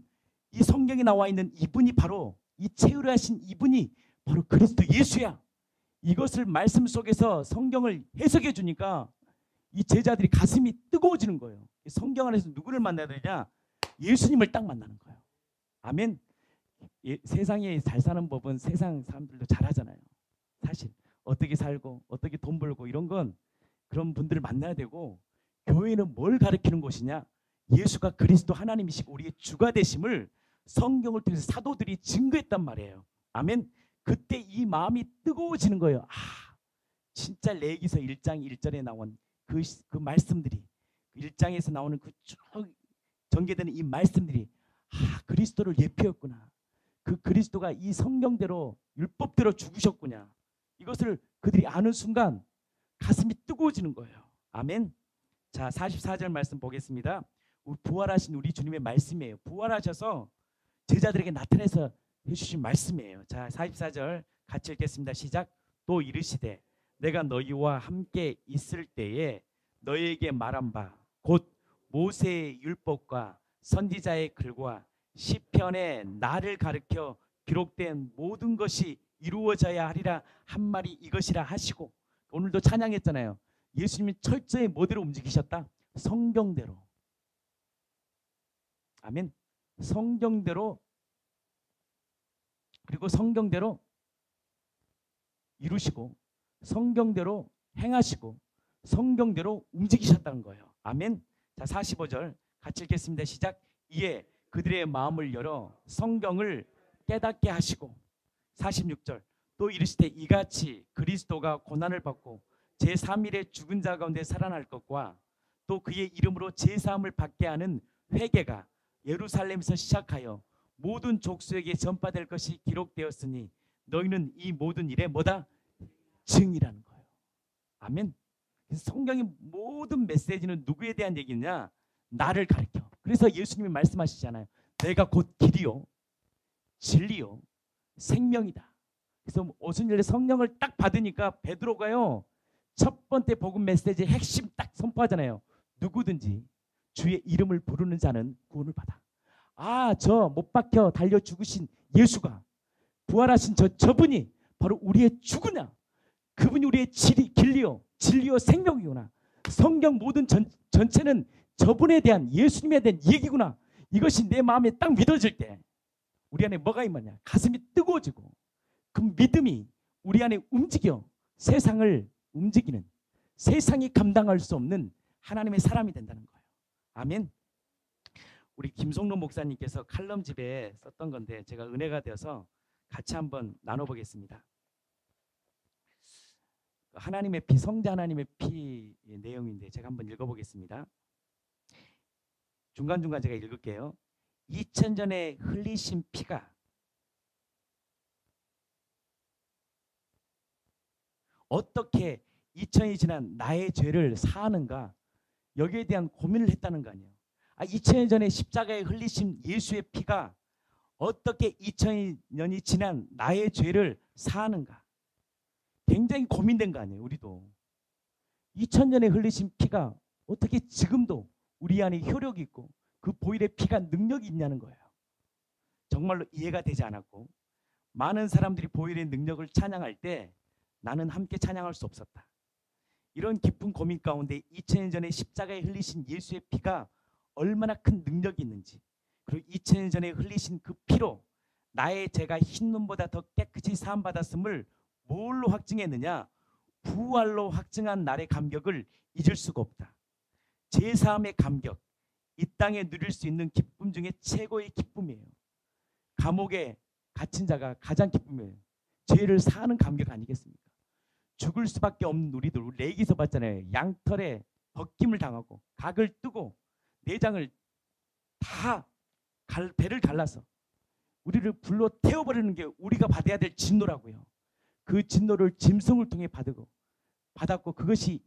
이 성경에 나와 있는 이분이 바로 이 체류를 하신 이분이 바로 그리스도 예수야. 이것을 말씀 속에서 성경을 해석해 주니까 이 제자들이 가슴이 뜨거워지는 거예요. 성경 안에서 누구를 만나야 되냐? 예수님을 딱 만나는 거예요. 아멘. 세상에 잘 사는 법은 세상 사람들도 잘하잖아요. 사실 어떻게 살고 어떻게 돈 벌고 이런 건 그런 분들을 만나야 되고 교회는 뭘 가르치는 곳이냐? 예수가 그리스도 하나님이시고 우리의 주가 되심을 성경을 통해서 사도들이 증거했단 말이에요. 아멘. 그때 이 마음이 뜨거워지는 거예요. 아, 진짜 레위기서 1장 1절에 나온 그 말씀들이 1장에서 나오는 그 쭉 전개되는 이 말씀들이 아, 그리스도를 예표했구나. 그 그리스도가 이 성경대로 율법대로 죽으셨구나. 이것을 그들이 아는 순간 가슴이 뜨거워지는 거예요. 아멘. 자, 44절 말씀 보겠습니다. 부활하신 우리 주님의 말씀이에요. 부활하셔서 제자들에게 나타내서 해주신 말씀이에요. 자, 44절 같이 읽겠습니다. 시작. 또 이르시되 내가 너희와 함께 있을 때에 너희에게 말한 바 곧 모세의 율법과 선지자의 글과 시편에 나를 가르쳐 기록된 모든 것이 이루어져야 하리라 한 말이 이것이라 하시고 오늘도 찬양했잖아요. 예수님이 철저히 뭐대로 움직이셨다? 성경대로. 아멘. 성경대로, 그리고 성경대로 이루시고 성경대로 행하시고 성경대로 움직이셨다는 거예요. 아멘. 자, 45절 같이 읽겠습니다. 시작. 이에 그들의 마음을 열어 성경을 깨닫게 하시고, 46절 또 이르시되 이같이 그리스도가 고난을 받고 제3일에 죽은 자 가운데 살아날 것과 또 그의 이름으로 제사함을 받게 하는 회개가 예루살렘에서 시작하여 모든 족속에게 전파될 것이 기록되었으니 너희는 이 모든 일에 뭐다? 증이라는 거예요. 아멘. 그래서 성경의 모든 메시지는 누구에 대한 얘기냐? 나를 가리켜. 그래서 예수님이 말씀하시잖아요. 내가 곧 길이요 진리요 생명이다. 그래서 오순절에 성령을 딱 받으니까 베드로가요, 첫 번째 복음 메시지의 핵심 딱 선포하잖아요. 누구든지 주의 이름을 부르는 자는 구원을 받아. 아, 저 못 박혀 달려 죽으신 예수가, 부활하신 저분이 바로 우리의 주구나. 그분이 우리의 진리요 생명이구나. 성경 모든 전체는 저분에 대한, 예수님에 대한 얘기구나. 이것이 내 마음에 딱 믿어질 때 우리 안에 뭐가 임하냐? 가슴이 뜨거워지고 그 믿음이 우리 안에 움직여 세상을 움직이는, 세상이 감당할 수 없는 하나님의 사람이 된다는 거예요. 아멘. 우리 김성록 목사님께서 칼럼집에 썼던 건데 제가 은혜가 되어서 같이 한번 나눠보겠습니다. 하나님의 피, 성자 하나님의 피 내용인데 제가 한번 읽어보겠습니다. 중간중간 제가 읽을게요. 2000전에 흘리신 피가 어떻게 2000이 지난 나의 죄를 사하는가, 여기에 대한 고민을 했다는 거 아니에요. 2000년 전에 십자가에 흘리신 예수의 피가 어떻게 2000년이 지난 나의 죄를 사하는가, 굉장히 고민된 거 아니에요. 우리도 2000년에 흘리신 피가 어떻게 지금도 우리 안에 효력이 있고 그 보혈의 피가 능력이 있냐는 거예요. 정말로 이해가 되지 않았고, 많은 사람들이 보혈의 능력을 찬양할 때 나는 함께 찬양할 수 없었다. 이런 깊은 고민 가운데 2000년 전에 십자가에 흘리신 예수의 피가 얼마나 큰 능력이 있는지, 그리고 2000년 전에 흘리신 그 피로 나의 죄가 흰눈보다 더 깨끗이 사함받았음을 뭘로 확증했느냐? 부활로 확증한 날의 감격을 잊을 수가 없다. 제사함의 감격, 이 땅에 누릴 수 있는 기쁨 중에 최고의 기쁨이에요. 감옥에 갇힌 자가 가장 기쁨이에요. 죄를 사하는 감격 아니겠습니까? 죽을 수밖에 없는 우리들, 우리 레이기서 봤잖아요. 양털에 벗김을 당하고 각을 뜨고 내장을 다 배를 갈라서 우리를 불러 태워버리는 게 우리가 받아야 될 진노라고요. 그 진노를 짐승을 통해 받았고, 그것이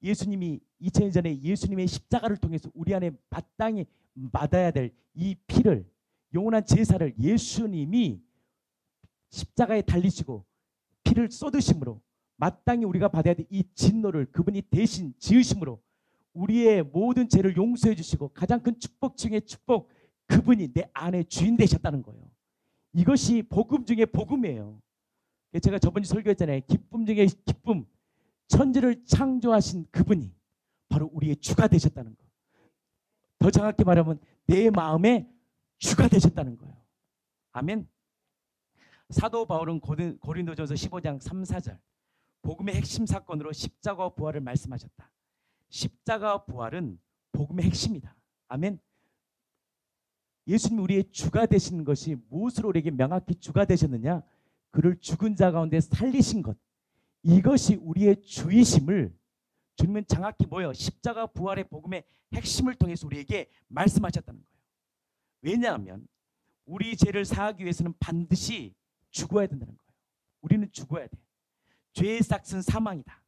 예수님이 2000년 전에 예수님의 십자가를 통해서 우리 안에 마땅히 받아야 될 이 피를, 영원한 제사를 예수님이 십자가에 달리시고 피를 쏟으심으로 마땅히 우리가 받아야 될 이 진노를 그분이 대신 지으심으로 우리의 모든 죄를 용서해 주시고 가장 큰 축복 중에 축복, 그분이 내 안에 주인 되셨다는 거예요. 이것이 복음 중에 복음이에요. 제가 저번에 설교했잖아요. 기쁨 중에 기쁨, 천지를 창조하신 그분이 바로 우리의 주가 되셨다는 거. 더 정확히 말하면 내 마음의 주가 되셨다는 거예요. 아멘. 사도 바울은 고린도전서 15장 3, 4절 복음의 핵심 사건으로 십자가와 부활을 말씀하셨다. 십자가와 부활은 복음의 핵심이다. 아멘. 예수님이 우리의 주가 되시는 것이 무엇으로 우리에게 명확히 주가 되셨느냐? 그를 죽은 자 가운데 살리신 것, 이것이 우리의 주이심을 주님은 정확히 뭐예요? 십자가 부활의 복음의 핵심을 통해서 우리에게 말씀하셨다는 거예요. 왜냐하면 우리 죄를 사하기 위해서는 반드시 죽어야 된다는 거예요. 우리는 죽어야 돼. 죄의 삭은 사망이다.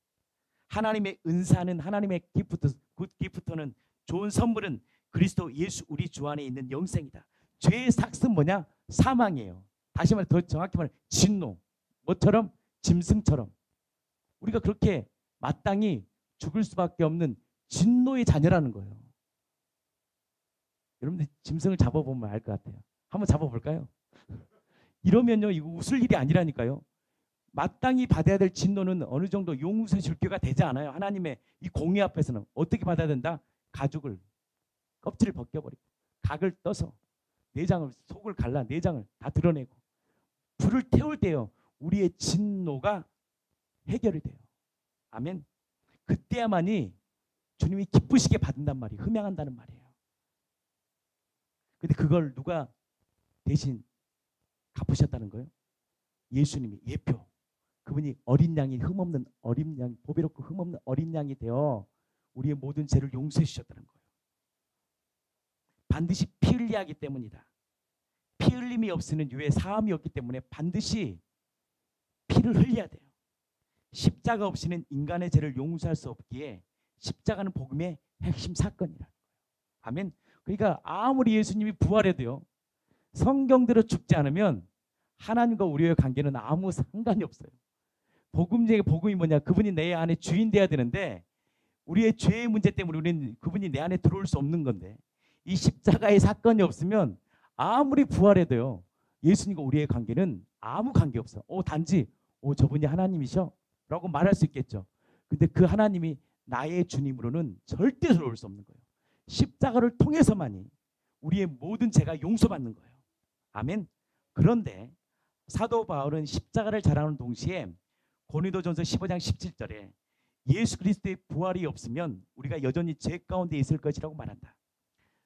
하나님의 은사는, 하나님의 기프트는, 좋은 선물은 그리스도 예수 우리 주 안에 있는 영생이다. 죄의 삭은 뭐냐? 사망이에요. 다시 말해, 더 정확히 말해 진노. 뭐처럼? 짐승처럼. 우리가 그렇게 마땅히 죽을 수밖에 없는 진노의 자녀라는 거예요. 여러분들 짐승을 잡아보면 알 것 같아요. 한번 잡아볼까요? 이러면요, 이거 웃을 일이 아니라니까요. 마땅히 받아야 될 진노는 어느 정도 용서 줄교가 되지 않아요. 하나님의 이 공의 앞에서는 어떻게 받아야 된다? 가죽을 껍질을 벗겨버리고 각을 떠서 내장을 속을 갈라 내장을 다 드러내고 불을 태울 때요 우리의 진노가 해결이 돼요. 아멘. 그때야만이 주님이 기쁘시게 받는단 말이에요. 흠양한다는 말이에요. 근데 그걸 누가 대신 갚으셨다는 거예요? 예수님이 예표. 그분이 어린 양이 흠없는 어린 양, 보배롭고 흠없는 어린 양이 되어 우리의 모든 죄를 용서해 주셨다는 거예요. 반드시 피 흘려야 하기 때문이다. 피 흘림이 없으면 유에 사함이 없기 때문에 반드시 피를 흘려야 돼요. 십자가 없이는 인간의 죄를 용서할 수 없기에 십자가는 복음의 핵심 사건이라는 거예요. 아멘. 그러니까 아무리 예수님이 부활해도요. 성경대로 죽지 않으면 하나님과 우리의 관계는 아무 상관이 없어요. 복음 중에 복음이 뭐냐? 그분이 내 안에 주인 돼야 되는데 우리의 죄의 문제 때문에 우리는 그분이 내 안에 들어올 수 없는 건데 이 십자가의 사건이 없으면 아무리 부활해도요. 예수님과 우리의 관계는 아무 관계 없어. 단지 저분이 하나님이셔? 라고 말할 수 있겠죠. 근데 그 하나님이 나의 주님으로는 절대 들어올 수 없는 거예요. 십자가를 통해서만이 우리의 모든 죄가 용서받는 거예요. 아멘. 그런데 사도 바울은 십자가를 자랑하는 동시에 고린도전서 15장 17절에 예수 그리스도의 부활이 없으면 우리가 여전히 죄 가운데 있을 것이라고 말한다.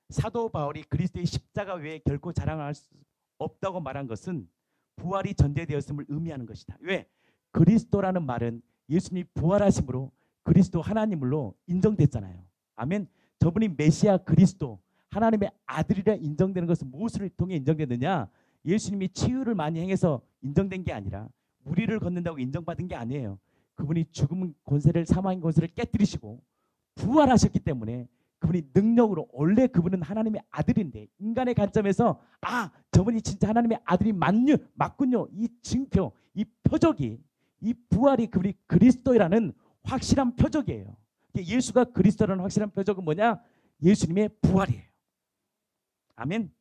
사도 바울이 그리스도의 십자가 외에 결코 자랑할 수 없다고 말한 것은 부활이 전제되었음을 의미하는 것이다. 왜? 그리스도라는 말은 예수님이 부활하심으로 그리스도 하나님으로 인정됐잖아요. 아멘. 저분이 메시아 그리스도 하나님의 아들이라 인정되는 것은 무엇을 통해 인정되느냐? 예수님이 치유를 많이 행해서 인정된 게 아니라 무리를 걷는다고 인정받은 게 아니에요. 그분이 죽음 권세를 사망의 권세를 깨뜨리시고 부활하셨기 때문에 그분이 능력으로 원래 그분은 하나님의 아들인데 인간의 관점에서 저분이 진짜 하나님의 아들이 맞군요. 이 증표, 이 표적이 이 부활이 그분이 그리스도라는 확실한 표적이에요. 예수가 그리스도라는 확실한 표적은 뭐냐? 예수님의 부활이에요. 아멘.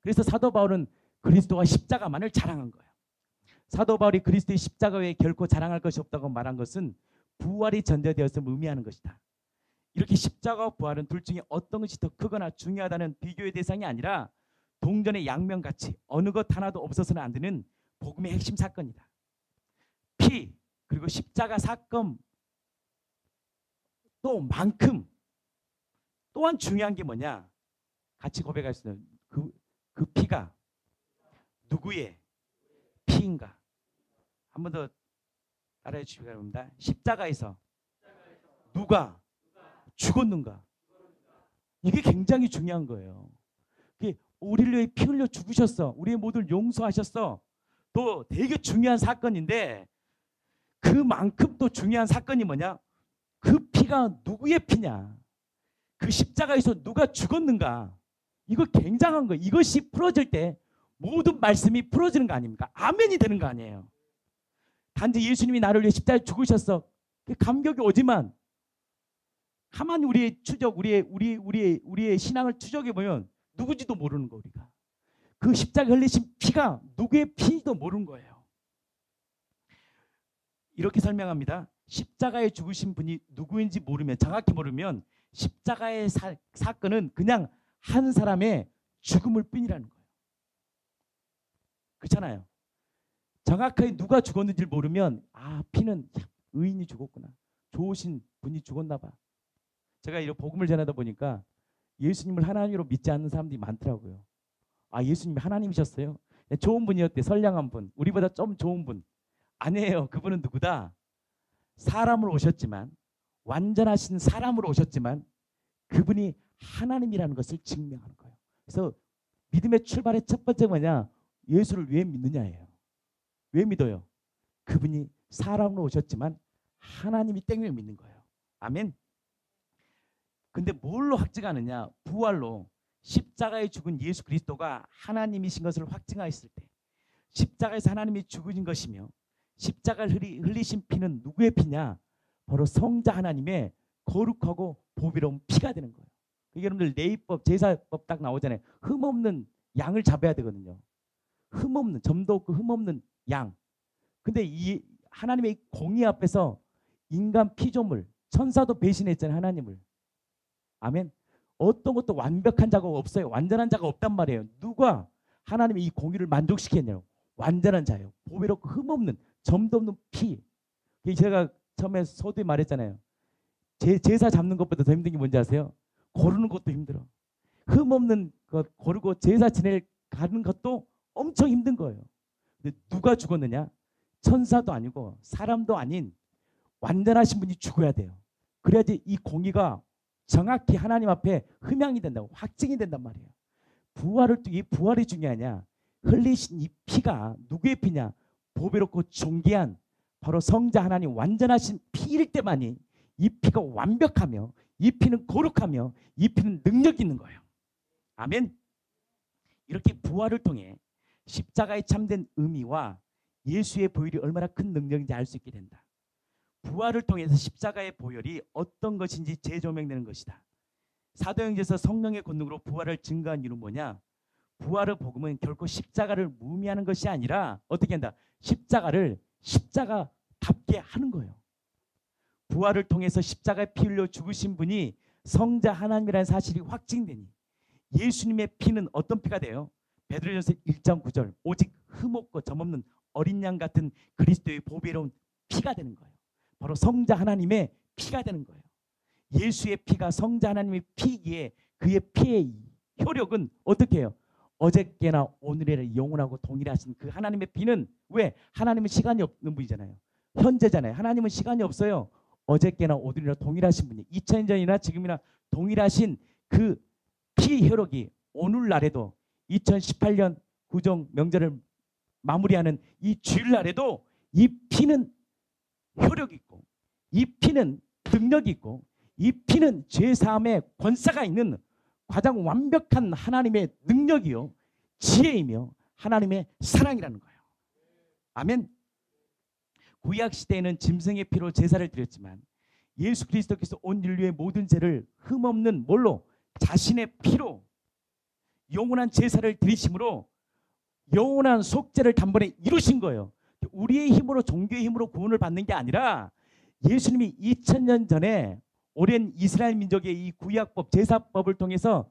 그래서 사도 바울은 그리스도와 십자가만을 자랑한 거예요. 사도 바울이 그리스도의 십자가 외에 결코 자랑할 것이 없다고 말한 것은 부활이 전제되었음을 의미하는 것이다. 이렇게 십자가와 부활은 둘 중에 어떤 것이 더 크거나 중요하다는 비교의 대상이 아니라 동전의 양면같이 어느 것 하나도 없어서는 안 되는 복음의 핵심 사건이다. 피 그리고 십자가 사건 또 만큼 또한 중요한 게 뭐냐? 같이 고백할 수 있는 그 피가 누구의 피인가? 한 번 더 따라해 주시기 바랍니다. 십자가에서 누가 죽었는가? 이게 굉장히 중요한 거예요. 우리를 위해 피 흘려 죽으셨어. 우리의 모두를 용서하셨어. 또 되게 중요한 사건인데 그만큼 또 중요한 사건이 뭐냐? 그 피가 누구의 피냐? 그 십자가에서 누가 죽었는가? 이거 굉장한 거예요. 이것이 풀어질 때 모든 말씀이 풀어지는 거 아닙니까? 아멘이 되는 거 아니에요. 단지 예수님이 나를 위해 십자가에 죽으셨어. 감격이 오지만 가만히 우리의 추적, 우리의 신앙을 추적해 보면 누구지도 모르는 거 우리가. 그 십자가에 흘리신 피가 누구의 피도 모르는 거예요. 이렇게 설명합니다. 십자가에 죽으신 분이 누구인지 모르면 정확히 모르면 십자가의 사건은 그냥 한 사람의 죽음을 뿐이라는 거예요. 그렇잖아요. 정확하게 누가 죽었는지 모르면 피는 의인이 죽었구나. 좋으신 분이 죽었나 봐. 제가 이런 복음을 전하다 보니까 예수님을 하나님으로 믿지 않는 사람들이 많더라고요. 예수님이 하나님이셨어요? 좋은 분이었대. 선량한 분. 우리보다 좀 좋은 분. 아니에요. 그분은 누구다? 사람으로 오셨지만 완전하신 사람으로 오셨지만 그분이 하나님이라는 것을 증명하는 거예요. 그래서 믿음의 출발의 첫 번째 뭐냐? 예수를 왜 믿느냐예요. 왜 믿어요? 그분이 사람으로 오셨지만 하나님이 때문에 믿는 거예요. 아멘. 근데 뭘로 확증하느냐? 부활로 십자가에 죽은 예수 그리스도가 하나님이신 것을 확증하였을 때 십자가에서 하나님이 죽으신 것이며 십자가를 흘리신 피는 누구의 피냐? 바로 성자 하나님의 거룩하고 보배로운 피가 되는 거예요. 여러분들 레위법, 제사법 딱 나오잖아요. 흠없는 양을 잡아야 되거든요. 흠없는, 점도 없고 흠없는 양. 근데 이 하나님의 공의 앞에서 인간 피조물, 천사도 배신했잖아요, 하나님을. 아멘. 어떤 것도 완벽한 자가 없어요. 완전한 자가 없단 말이에요. 누가 하나님의 이 공의를 만족시켰냐고. 완전한 자예요. 보배롭고 흠없는, 점도 없는 피. 제가 처음에 서두에 말했잖아요. 제사 잡는 것보다 더 힘든 게 뭔지 아세요? 고르는 것도 힘들어. 흠없는 것 고르고 제사 지낼 가는 것도 엄청 힘든 거예요. 근데 누가 죽었느냐? 천사도 아니고 사람도 아닌 완전하신 분이 죽어야 돼요. 그래야지 이 공의가 정확히 하나님 앞에 흠양이 된다고, 확증이 된단 말이에요. 이 부활이 중요하냐? 흘리신 이 피가 누구의 피냐? 보배롭고 존귀한 바로 성자 하나님 완전하신 피일 때만이 이 피가 완벽하며, 이 피는 거룩하며, 이 피는 능력 있는 거예요. 아멘. 이렇게 부활을 통해 십자가의 참된 의미와 예수의 보혈이 얼마나 큰 능력인지 알 수 있게 된다. 부활을 통해서 십자가의 보혈이 어떤 것인지 재조명되는 것이다. 사도행전에서 성령의 권능으로 부활을 증거한 이유는 뭐냐? 부활의 복음은 결코 십자가를 무미하는 것이 아니라 어떻게 한다? 십자가를 십자가답게 하는 거예요. 부활을 통해서 십자가에 피 흘려 죽으신 분이 성자 하나님이라는 사실이 확증되니 예수님의 피는 어떤 피가 돼요? 베드로전서 1장 9절 오직 흠없고 점없는 어린 양 같은 그리스도의 보배로운 피가 되는 거예요. 바로 성자 하나님의 피가 되는 거예요. 예수의 피가 성자 하나님의 피기에 그의 피의 효력은 어떻게 해요? 어저께나 오늘이나 영원하고 동일하신 그 하나님의 피는 왜? 하나님은 시간이 없는 분이잖아요. 현재잖아요. 하나님은 시간이 없어요. 어저께나 오늘이나 동일하신 분이 2000년 전이나 지금이나 동일하신 그 피 효력이 오늘날에도 2018년 구정 명절을 마무리하는 이 주일날에도 이 피는 효력이 있고 이 피는 능력이 있고 이 피는 죄사함의 권세가 있는 가장 완벽한 하나님의 능력이요 지혜이며 하나님의 사랑이라는 거예요. 아멘. 구약 시대에는 짐승의 피로 제사를 드렸지만 예수 그리스도께서 온 인류의 모든 죄를 흠없는 뭘로? 자신의 피로 영원한 제사를 드리심으로 영원한 속죄를 단번에 이루신 거예요. 우리의 힘으로 종교의 힘으로 구원을 받는 게 아니라 예수님이 2000년 전에 오랜 이스라엘 민족의 이 구약법 제사법을 통해서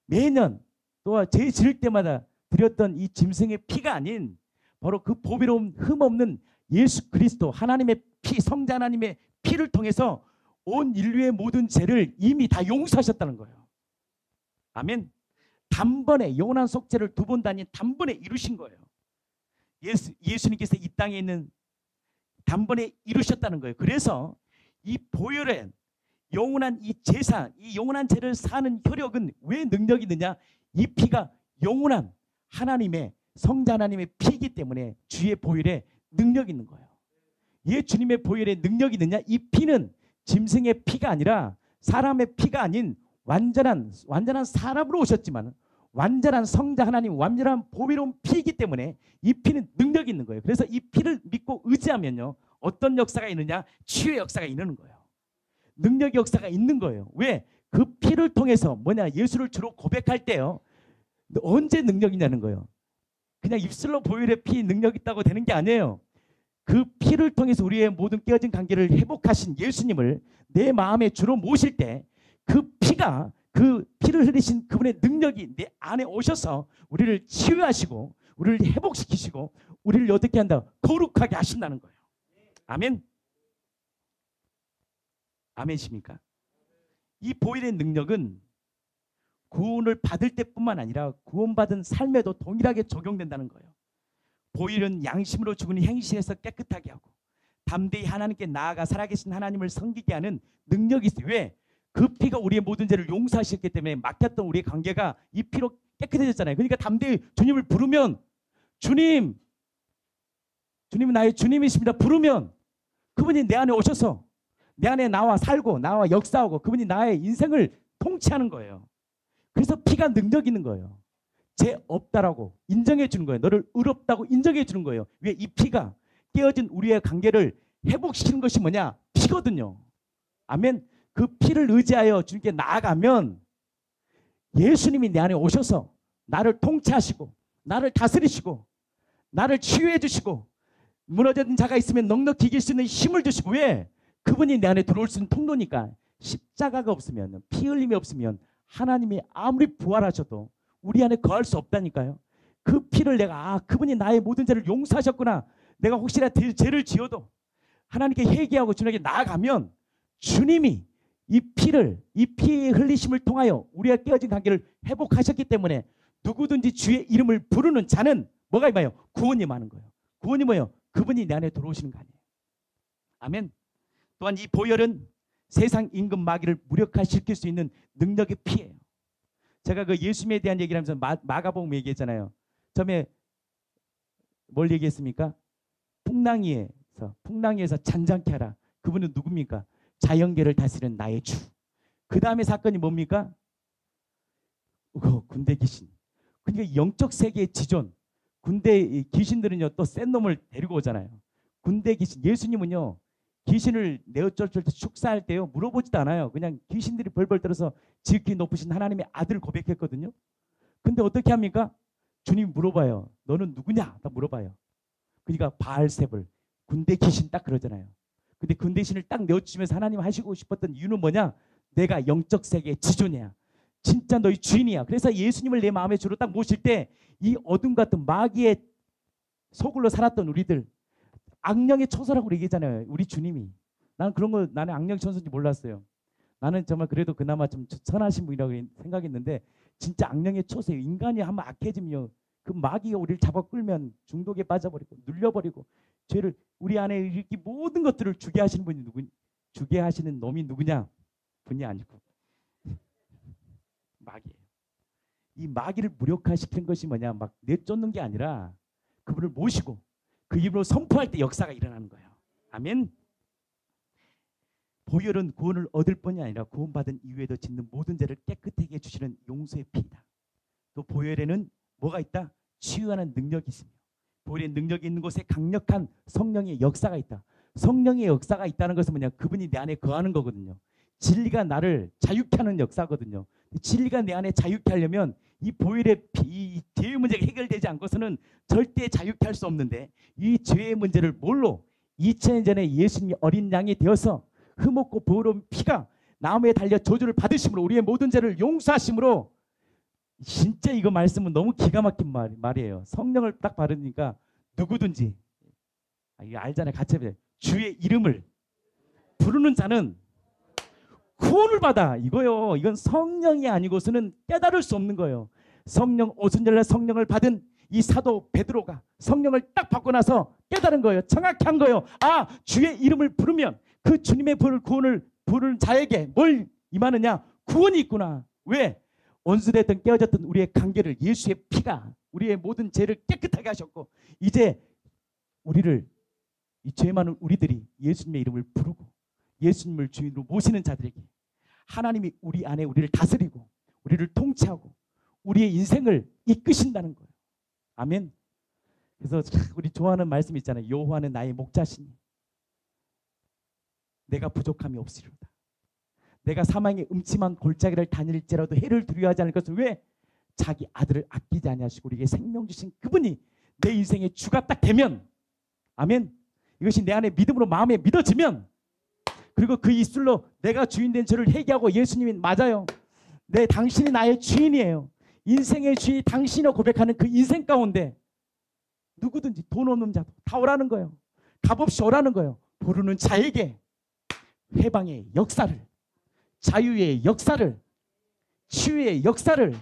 매년 또 죄 지을 때마다 드렸던 이 짐승의 피가 아닌 바로 그 보배로운 흠없는 예수 그리스도 하나님의 피, 성자 하나님의 피를 통해서 온 인류의 모든 죄를 이미 다 용서하셨다는 거예요. 아멘. 단번에 영원한 속죄를 두 번 다닌 단번에 이루신 거예요. 예수님께서 이 땅에 있는 단번에 이루셨다는 거예요. 그래서 이 보혈의 영원한 이 제사, 이 영원한 죄를 사는 효력은 왜 능력이 있느냐? 이 피가 영원한 하나님의 성자 하나님의 피이기 때문에 주의 보혈에 능력이 있는 거예요. 예, 주님의 보혈에 능력이 있느냐? 이 피는 짐승의 피가 아니라 사람의 피가 아닌 완전한 사람으로 오셨지만 완전한 성자 하나님 완전한 보배로운 피이기 때문에 이 피는 능력이 있는 거예요. 그래서 이 피를 믿고 의지하면요 어떤 역사가 있느냐? 치유의 역사가 있는 거예요. 능력의 역사가 있는 거예요. 왜? 그 피를 통해서 뭐냐? 예수를 주로 고백할 때요 언제 능력이냐는 거예요. 그냥 입술로 보혈의 피 능력 있다고 되는 게 아니에요. 그 피를 통해서 우리의 모든 깨어진 관계를 회복하신 예수님을 내 마음에 주로 모실 때 그 피가 그 피를 흘리신 그분의 능력이 내 안에 오셔서 우리를 치유하시고 우리를 회복시키시고 우리를 어떻게 한다? 거룩하게 하신다는 거예요. 아멘. 아멘십니까? 이 보혈의 능력은 구원을 받을 때뿐만 아니라 구원받은 삶에도 동일하게 적용된다는 거예요. 보혈은 양심으로 죽은 행실에서 깨끗하게 하고 담대히 하나님께 나아가 살아계신 하나님을 섬기게 하는 능력이 있어요. 왜? 그 피가 우리의 모든 죄를 용서하셨기 때문에 막혔던 우리의 관계가 이 피로 깨끗해졌잖아요. 그러니까 담대히 주님을 부르면 주님은 나의 주님이십니다. 부르면 그분이 내 안에 오셔서 내 안에 나와 살고 나와 역사하고 그분이 나의 인생을 통치하는 거예요. 그래서 피가 능력 있는 거예요. 죄 없다라고 인정해 주는 거예요. 너를 의롭다고 인정해 주는 거예요. 왜? 이 피가 깨어진 우리의 관계를 회복시키는 것이 뭐냐? 피거든요. 아멘. 그 피를 의지하여 주님께 나아가면 예수님이 내 안에 오셔서 나를 통치하시고 나를 다스리시고 나를 치유해 주시고 무너진 자가 있으면 넉넉히 이길 수 있는 힘을 주시고, 왜? 그분이 내 안에 들어올 수 있는 통로니까. 십자가가 없으면, 피 흘림이 없으면 하나님이 아무리 부활하셔도 우리 안에 거할 수 없다니까요. 그 피를 내가 그분이 나의 모든 죄를 용서하셨구나. 내가 혹시나 죄를 지어도 하나님께 회개하고 주님께 나아가면 주님이 이 피의 흘리심을 통하여 우리가 깨어진 관계를 회복하셨기 때문에 누구든지 주의 이름을 부르는 자는 뭐가 임하여? 구원이 임하는 거예요. 구원이 뭐예요? 그분이 내 안에 들어오시는 거 아니에요. 아멘. 또한 이 보혈은 세상 임금 마귀를 무력화시킬 수 있는 능력의 피예요. 제가 그 예수님에 대한 얘기를 하면서 마가복음 얘기했잖아요. 처음에 뭘 얘기했습니까? 풍랑이에서 잔잔케 하라. 그분은 누굽니까? 자연계를 다스리는 나의 주. 그 다음에 사건이 뭡니까? 군대 귀신. 그러니까 영적 세계의 지존. 군대 귀신들은요 또 센 놈을 데리고 오잖아요. 군대 귀신. 예수님은요 귀신을 내어쩔 때 축사할 때요 물어보지도 않아요. 그냥 귀신들이 벌벌 떨어서 지극히 높으신 하나님의 아들 고백했거든요. 근데 어떻게 합니까? 주님 물어봐요. 너는 누구냐? 딱 물어봐요. 그러니까 바알세불 군대 귀신 딱 그러잖아요. 근데 군대 귀신을 딱 내어주시면서 하나님 하시고 싶었던 이유는 뭐냐? 내가 영적 세계의 지존이야. 진짜 너희 주인이야. 그래서 예수님을 내 마음의 주로 딱 모실 때 이 어둠 같은 마귀의 소굴로 살았던 우리들, 악령의 처소라고 얘기했잖아요. 우리 주님이. 나는 악령 처소인지 몰랐어요. 나는 정말 그래도 그나마 좀 선하신 분이라고 생각했는데 진짜 악령의 처소예요. 인간이 한번 악해지면 그 마귀가 우리를 잡아 끌면 중독에 빠져버리고 눌려버리고 죄를 우리 안에 이렇게 모든 것들을 주게 하시는 분이 주게 하시는 놈이 누구냐? 분이 아니고 마귀예요. 이 마귀를 무력화시키는 것이 뭐냐? 막 내쫓는 게 아니라 그분을 모시고 그 이름으로 선포할 때 역사가 일어나는 거예요. 아멘. 보혈은 구원을 얻을 뿐이 아니라 구원받은 이후에도 짓는 모든 죄를 깨끗하게 해주시는 용서의 피이다. 또 보혈에는 뭐가 있다? 치유하는 능력이 있습니다. 보혈의 능력이 있는 곳에 강력한 성령의 역사가 있다. 성령의 역사가 있다는 것은 뭐냐? 그분이 내 안에 거하는 거거든요. 진리가 나를 자유케 하는 역사거든요. 진리가 내 안에 자유케 하려면 이 보혈의 이 죄의 문제가 해결되지 않고서는 절대 자유케 할 수 없는데 이 죄의 문제를 뭘로? 2000년 전에 예수님이 어린 양이 되어서 흠없고 보혈로운 피가 나무에 달려 저주를 받으심으로 우리의 모든 죄를 용서하심으로 진짜 이거 말씀은 너무 기가 막힌 말이에요. 성령을 딱 바르니까 누구든지 이거 알잖아요. 같이 해보세요. 주의 이름을 부르는 자는 구원을 받아. 이거요. 이건 성령이 아니고서는 깨달을 수 없는 거예요. 성령 오순절날 성령을 받은 이 사도 베드로가 성령을 딱 받고 나서 깨달은 거예요. 정확히 한 거예요. 주의 이름을 부르면 그 주님의 구원을 부르는 자에게 뭘 임하느냐? 구원이 있구나. 왜? 원수됐던 깨어졌던 우리의 관계를 예수의 피가 우리의 모든 죄를 깨끗하게 하셨고 이제 우리를 이 죄 많은 우리들이 예수님의 이름을 부르고 예수님을 주인으로 모시는 자들에게 하나님이 우리 안에 우리를 다스리고 우리를 통치하고 우리의 인생을 이끄신다는 거예요. 아멘. 그래서 우리 좋아하는 말씀 있잖아요. 여호와는 나의 목자시니 내가 부족함이 없으리로다. 내가 사망의 음침한 골짜기를 다닐지라도 해를 두려워하지 않을 것은 왜? 자기 아들을 아끼지 아니하시고 우리에게 생명 주신 그분이 내 인생의 주가 딱 되면 아멘. 이것이 내 안에 믿음으로 마음에 믿어지면 그리고 그 입술로 내가 주인 된 저를 회개하고 예수님이 맞아요. 당신이 나의 주인이에요. 인생의 주인이 당신이라고 고백하는 그 인생 가운데 누구든지 돈 없는 자도 다 오라는 거예요. 값없이 오라는 거예요. 부르는 자에게 해방의 역사를, 자유의 역사를, 치유의 역사를,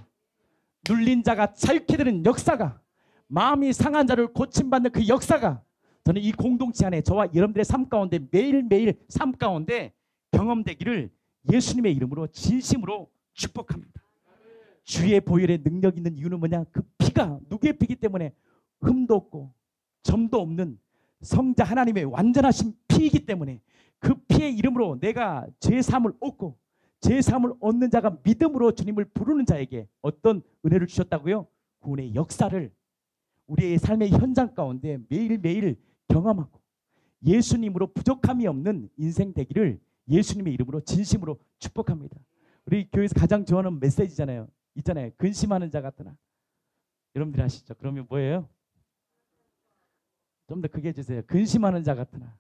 눌린 자가 자유케 되는 역사가, 마음이 상한 자를 고침받는 그 역사가 저는 이 공동체 안에 저와 여러분들의 삶 가운데 매일매일 삶 가운데 경험되기를 예수님의 이름으로 진심으로 축복합니다. 주의 보혈의 능력 있는 이유는 뭐냐? 그 피가 누구의 피기 때문에 흠도 없고 점도 없는 성자 하나님의 완전하신 피이기 때문에 그 피의 이름으로 내가 죄사함을 얻고 죄사함을 얻는 자가 믿음으로 주님을 부르는 자에게 어떤 은혜를 주셨다고요? 구원의 역사를 우리의 삶의 현장 가운데 매일매일 경험하고 예수님으로 부족함이 없는 인생 되기를 예수님의 이름으로 진심으로 축복합니다. 우리 교회에서 가장 좋아하는 메시지잖아요. 있잖아요. 근심하는 자 같으나. 여러분들이 아시죠? 그러면 뭐예요? 좀 더 크게 해주세요. 근심하는 자 같으나.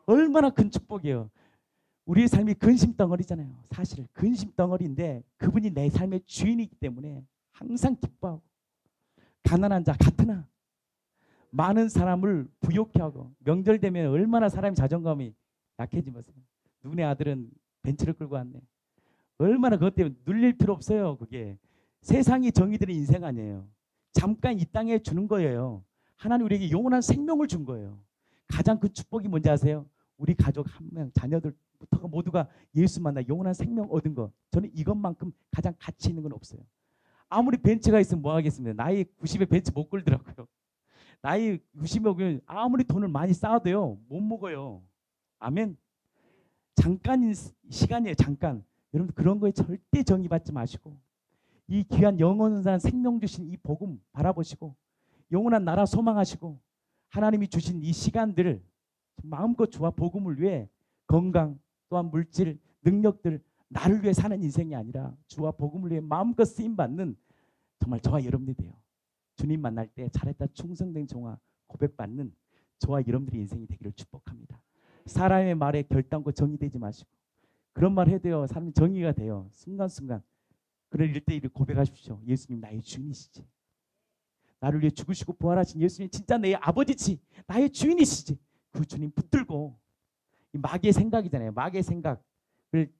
얼마나 큰 축복이에요. 우리의 삶이 근심 덩어리잖아요. 사실 근심 덩어리인데 그분이 내 삶의 주인이기 때문에 항상 기뻐하고, 가난한 자 같으나 많은 사람을 부욕해 하고, 명절 되면 얼마나 사람의 자존감이 약해지면서, 누구네 아들은 벤츠를 끌고 왔네. 얼마나 그것 때문에 눌릴 필요 없어요. 그게 세상이 정의되는 인생 아니에요. 잠깐 이 땅에 주는 거예요. 하나님 우리에게 영원한 생명을 준 거예요. 가장 큰 축복이 뭔지 아세요? 우리 가족 한 명, 자녀들부터가 모두가 예수 만나 영원한 생명 얻은 거. 저는 이것만큼 가장 가치 있는 건 없어요. 아무리 벤츠가 있으면 뭐 하겠습니까? 나이 90에 벤츠 못 끌더라고요. 나이 90에 아무리 돈을 많이 쌓아도요, 못 먹어요. 아멘. 잠깐인 시간이에요. 잠깐. 여러분 그런 거에 절대 정의받지 마시고, 이 귀한 영원한 생명 주신 이 복음 바라보시고, 영원한 나라 소망하시고, 하나님이 주신 이 시간들을 마음껏 주와 복음을 위해 건강, 또한 물질, 능력들, 나를 위해 사는 인생이 아니라 주와 복음을 위해 마음껏 쓰임받는 정말 저와 여러분이 돼요. 주님 만날 때 잘했다 충성된 종아 고백받는 저와 여러분들의 인생이 되기를 축복합니다. 사람의 말에 결단코 정의되지 마시고, 그런 말 해도요 사람이 정의가 돼요. 순간순간. 그럴 일대일을 고백하십시오. 예수님 나의 주인이시지. 나를 위해 죽으시고 부활하신 예수님 진짜 내 아버지지. 나의 주인이시지. 그 주님 붙들고, 이 마귀의 생각이잖아요. 마귀의 생각을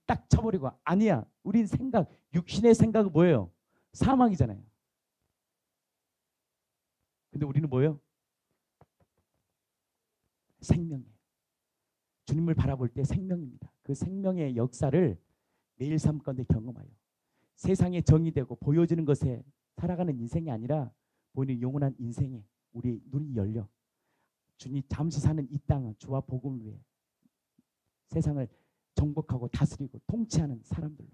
딱 쳐버리고, 아니야. 우린 생각, 육신의 생각은 뭐예요? 사망이잖아요. 근데 우리는 뭐예요? 생명이에요. 주님을 바라볼 때 생명입니다. 그 생명의 역사를 매일 삶 가운데 경험하여 세상에 정의되고 보여지는 것에 살아가는 인생이 아니라 보이는 영원한 인생에 우리 눈이 열려 주님 잠시 사는 이 땅은 주와 복음을 위해 세상을 정복하고 다스리고 통치하는 사람들로,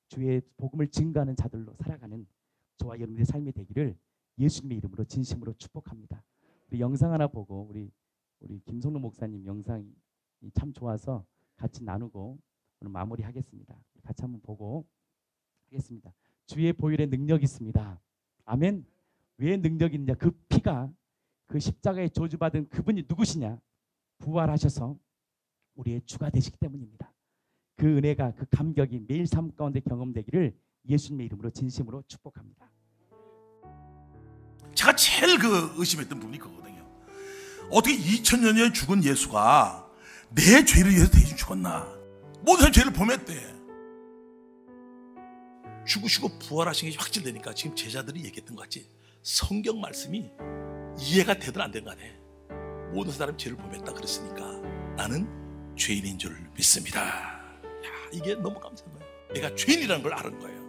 주의 복음을 증거하는 자들로 살아가는 저와 여러분의 삶이 되기를 예수님의 이름으로 진심으로 축복합니다. 우리 영상 하나 보고 우리 김성록 목사님 영상이 참 좋아서 같이 나누고 오늘 마무리하겠습니다. 같이 한번 보고 하겠습니다. 주의 보혈의 능력이 있습니다. 아멘. 왜 능력이 있느냐? 그 피가, 그 십자가에 저주받은 그분이 누구시냐? 부활하셔서 우리의 주가 되시기 때문입니다. 그 은혜가, 그 감격이 매일 삶 가운데 경험되기를 예수님의 이름으로 진심으로 축복합니다. 제가 제일 의심했던 부분이 그거거든요. 어떻게 2000년 전에 죽은 예수가 내 죄를 위해서 대신 죽었나? 모든 사람 죄를 범했대. 죽으시고 부활하신 게 확실되니까 지금 제자들이 얘기했던 것 같이 성경 말씀이 이해가 되든 안 되든 간에 모든 사람이 죄를 범했다 그랬으니까 나는 죄인인 줄 믿습니다. 야, 이게 너무 감사한 거예요. 내가 죄인이라는 걸 아는 거예요.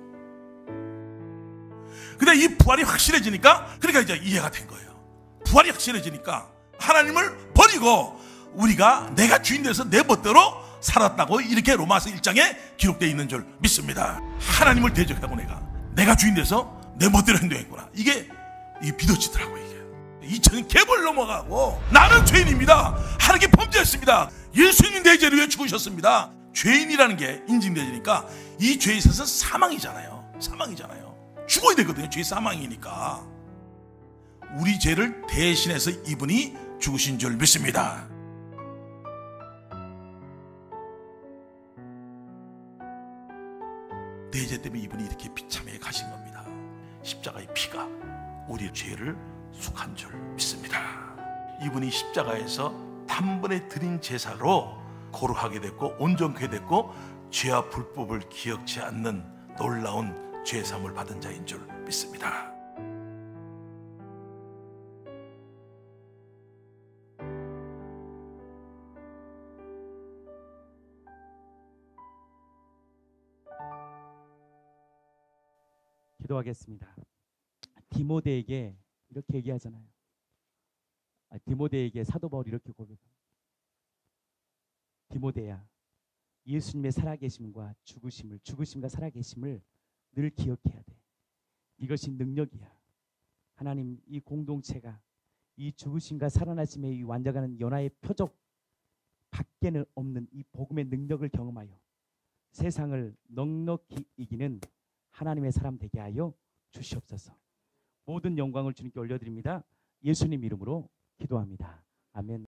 근데 이 부활이 확실해지니까, 그러니까 이제 이해가 된 거예요. 부활이 확실해지니까 하나님을 버리고 우리가 내가 주인 돼서 내 멋대로 살았다고 이렇게 로마서 1장에 기록되어 있는 줄 믿습니다. 하나님을 대적하고 내가 주인 돼서 내 멋대로 행동했구나. 이게 믿어지더라고요. 이게 2000년 갭을 넘어가고 나는 죄인입니다. 하나님께 범죄했습니다. 예수님 내 죄를 위해 죽으셨습니다. 죄인이라는 게 인증되니까 이 죄에 있어서 사망이잖아요. 죽어야 되거든요. 죄 사망이니까. 우리 죄를 대신해서 이분이 죽으신 줄 믿습니다. 내 죄 때문에 이분이 이렇게 비참하게 가신 겁니다. 십자가의 피가 우리의 죄를 속한 줄 믿습니다. 이분이 십자가에서 단번에 드린 제사로 거룩하게 됐고 온전케 됐고 죄와 불법을 기억지 않는 놀라운 죄사함을 받은 자인 줄 믿습니다. 기도하겠습니다. 디모데에게 이렇게 얘기하잖아요. 디모데에게 사도 바울이 이렇게 고백합니다. 디모데야, 예수님의 살아계심과 죽으심과 살아계심을 늘 기억해야 돼. 이것이 능력이야. 하나님, 이 공동체가 이 죽으심과 살아나심의 이 완전한 연화의 표적 밖에는 없는 이 복음의 능력을 경험하여 세상을 넉넉히 이기는 하나님의 사람 되게 하여 주시옵소서. 모든 영광을 주님께 올려드립니다. 예수님 이름으로 기도합니다. 아멘.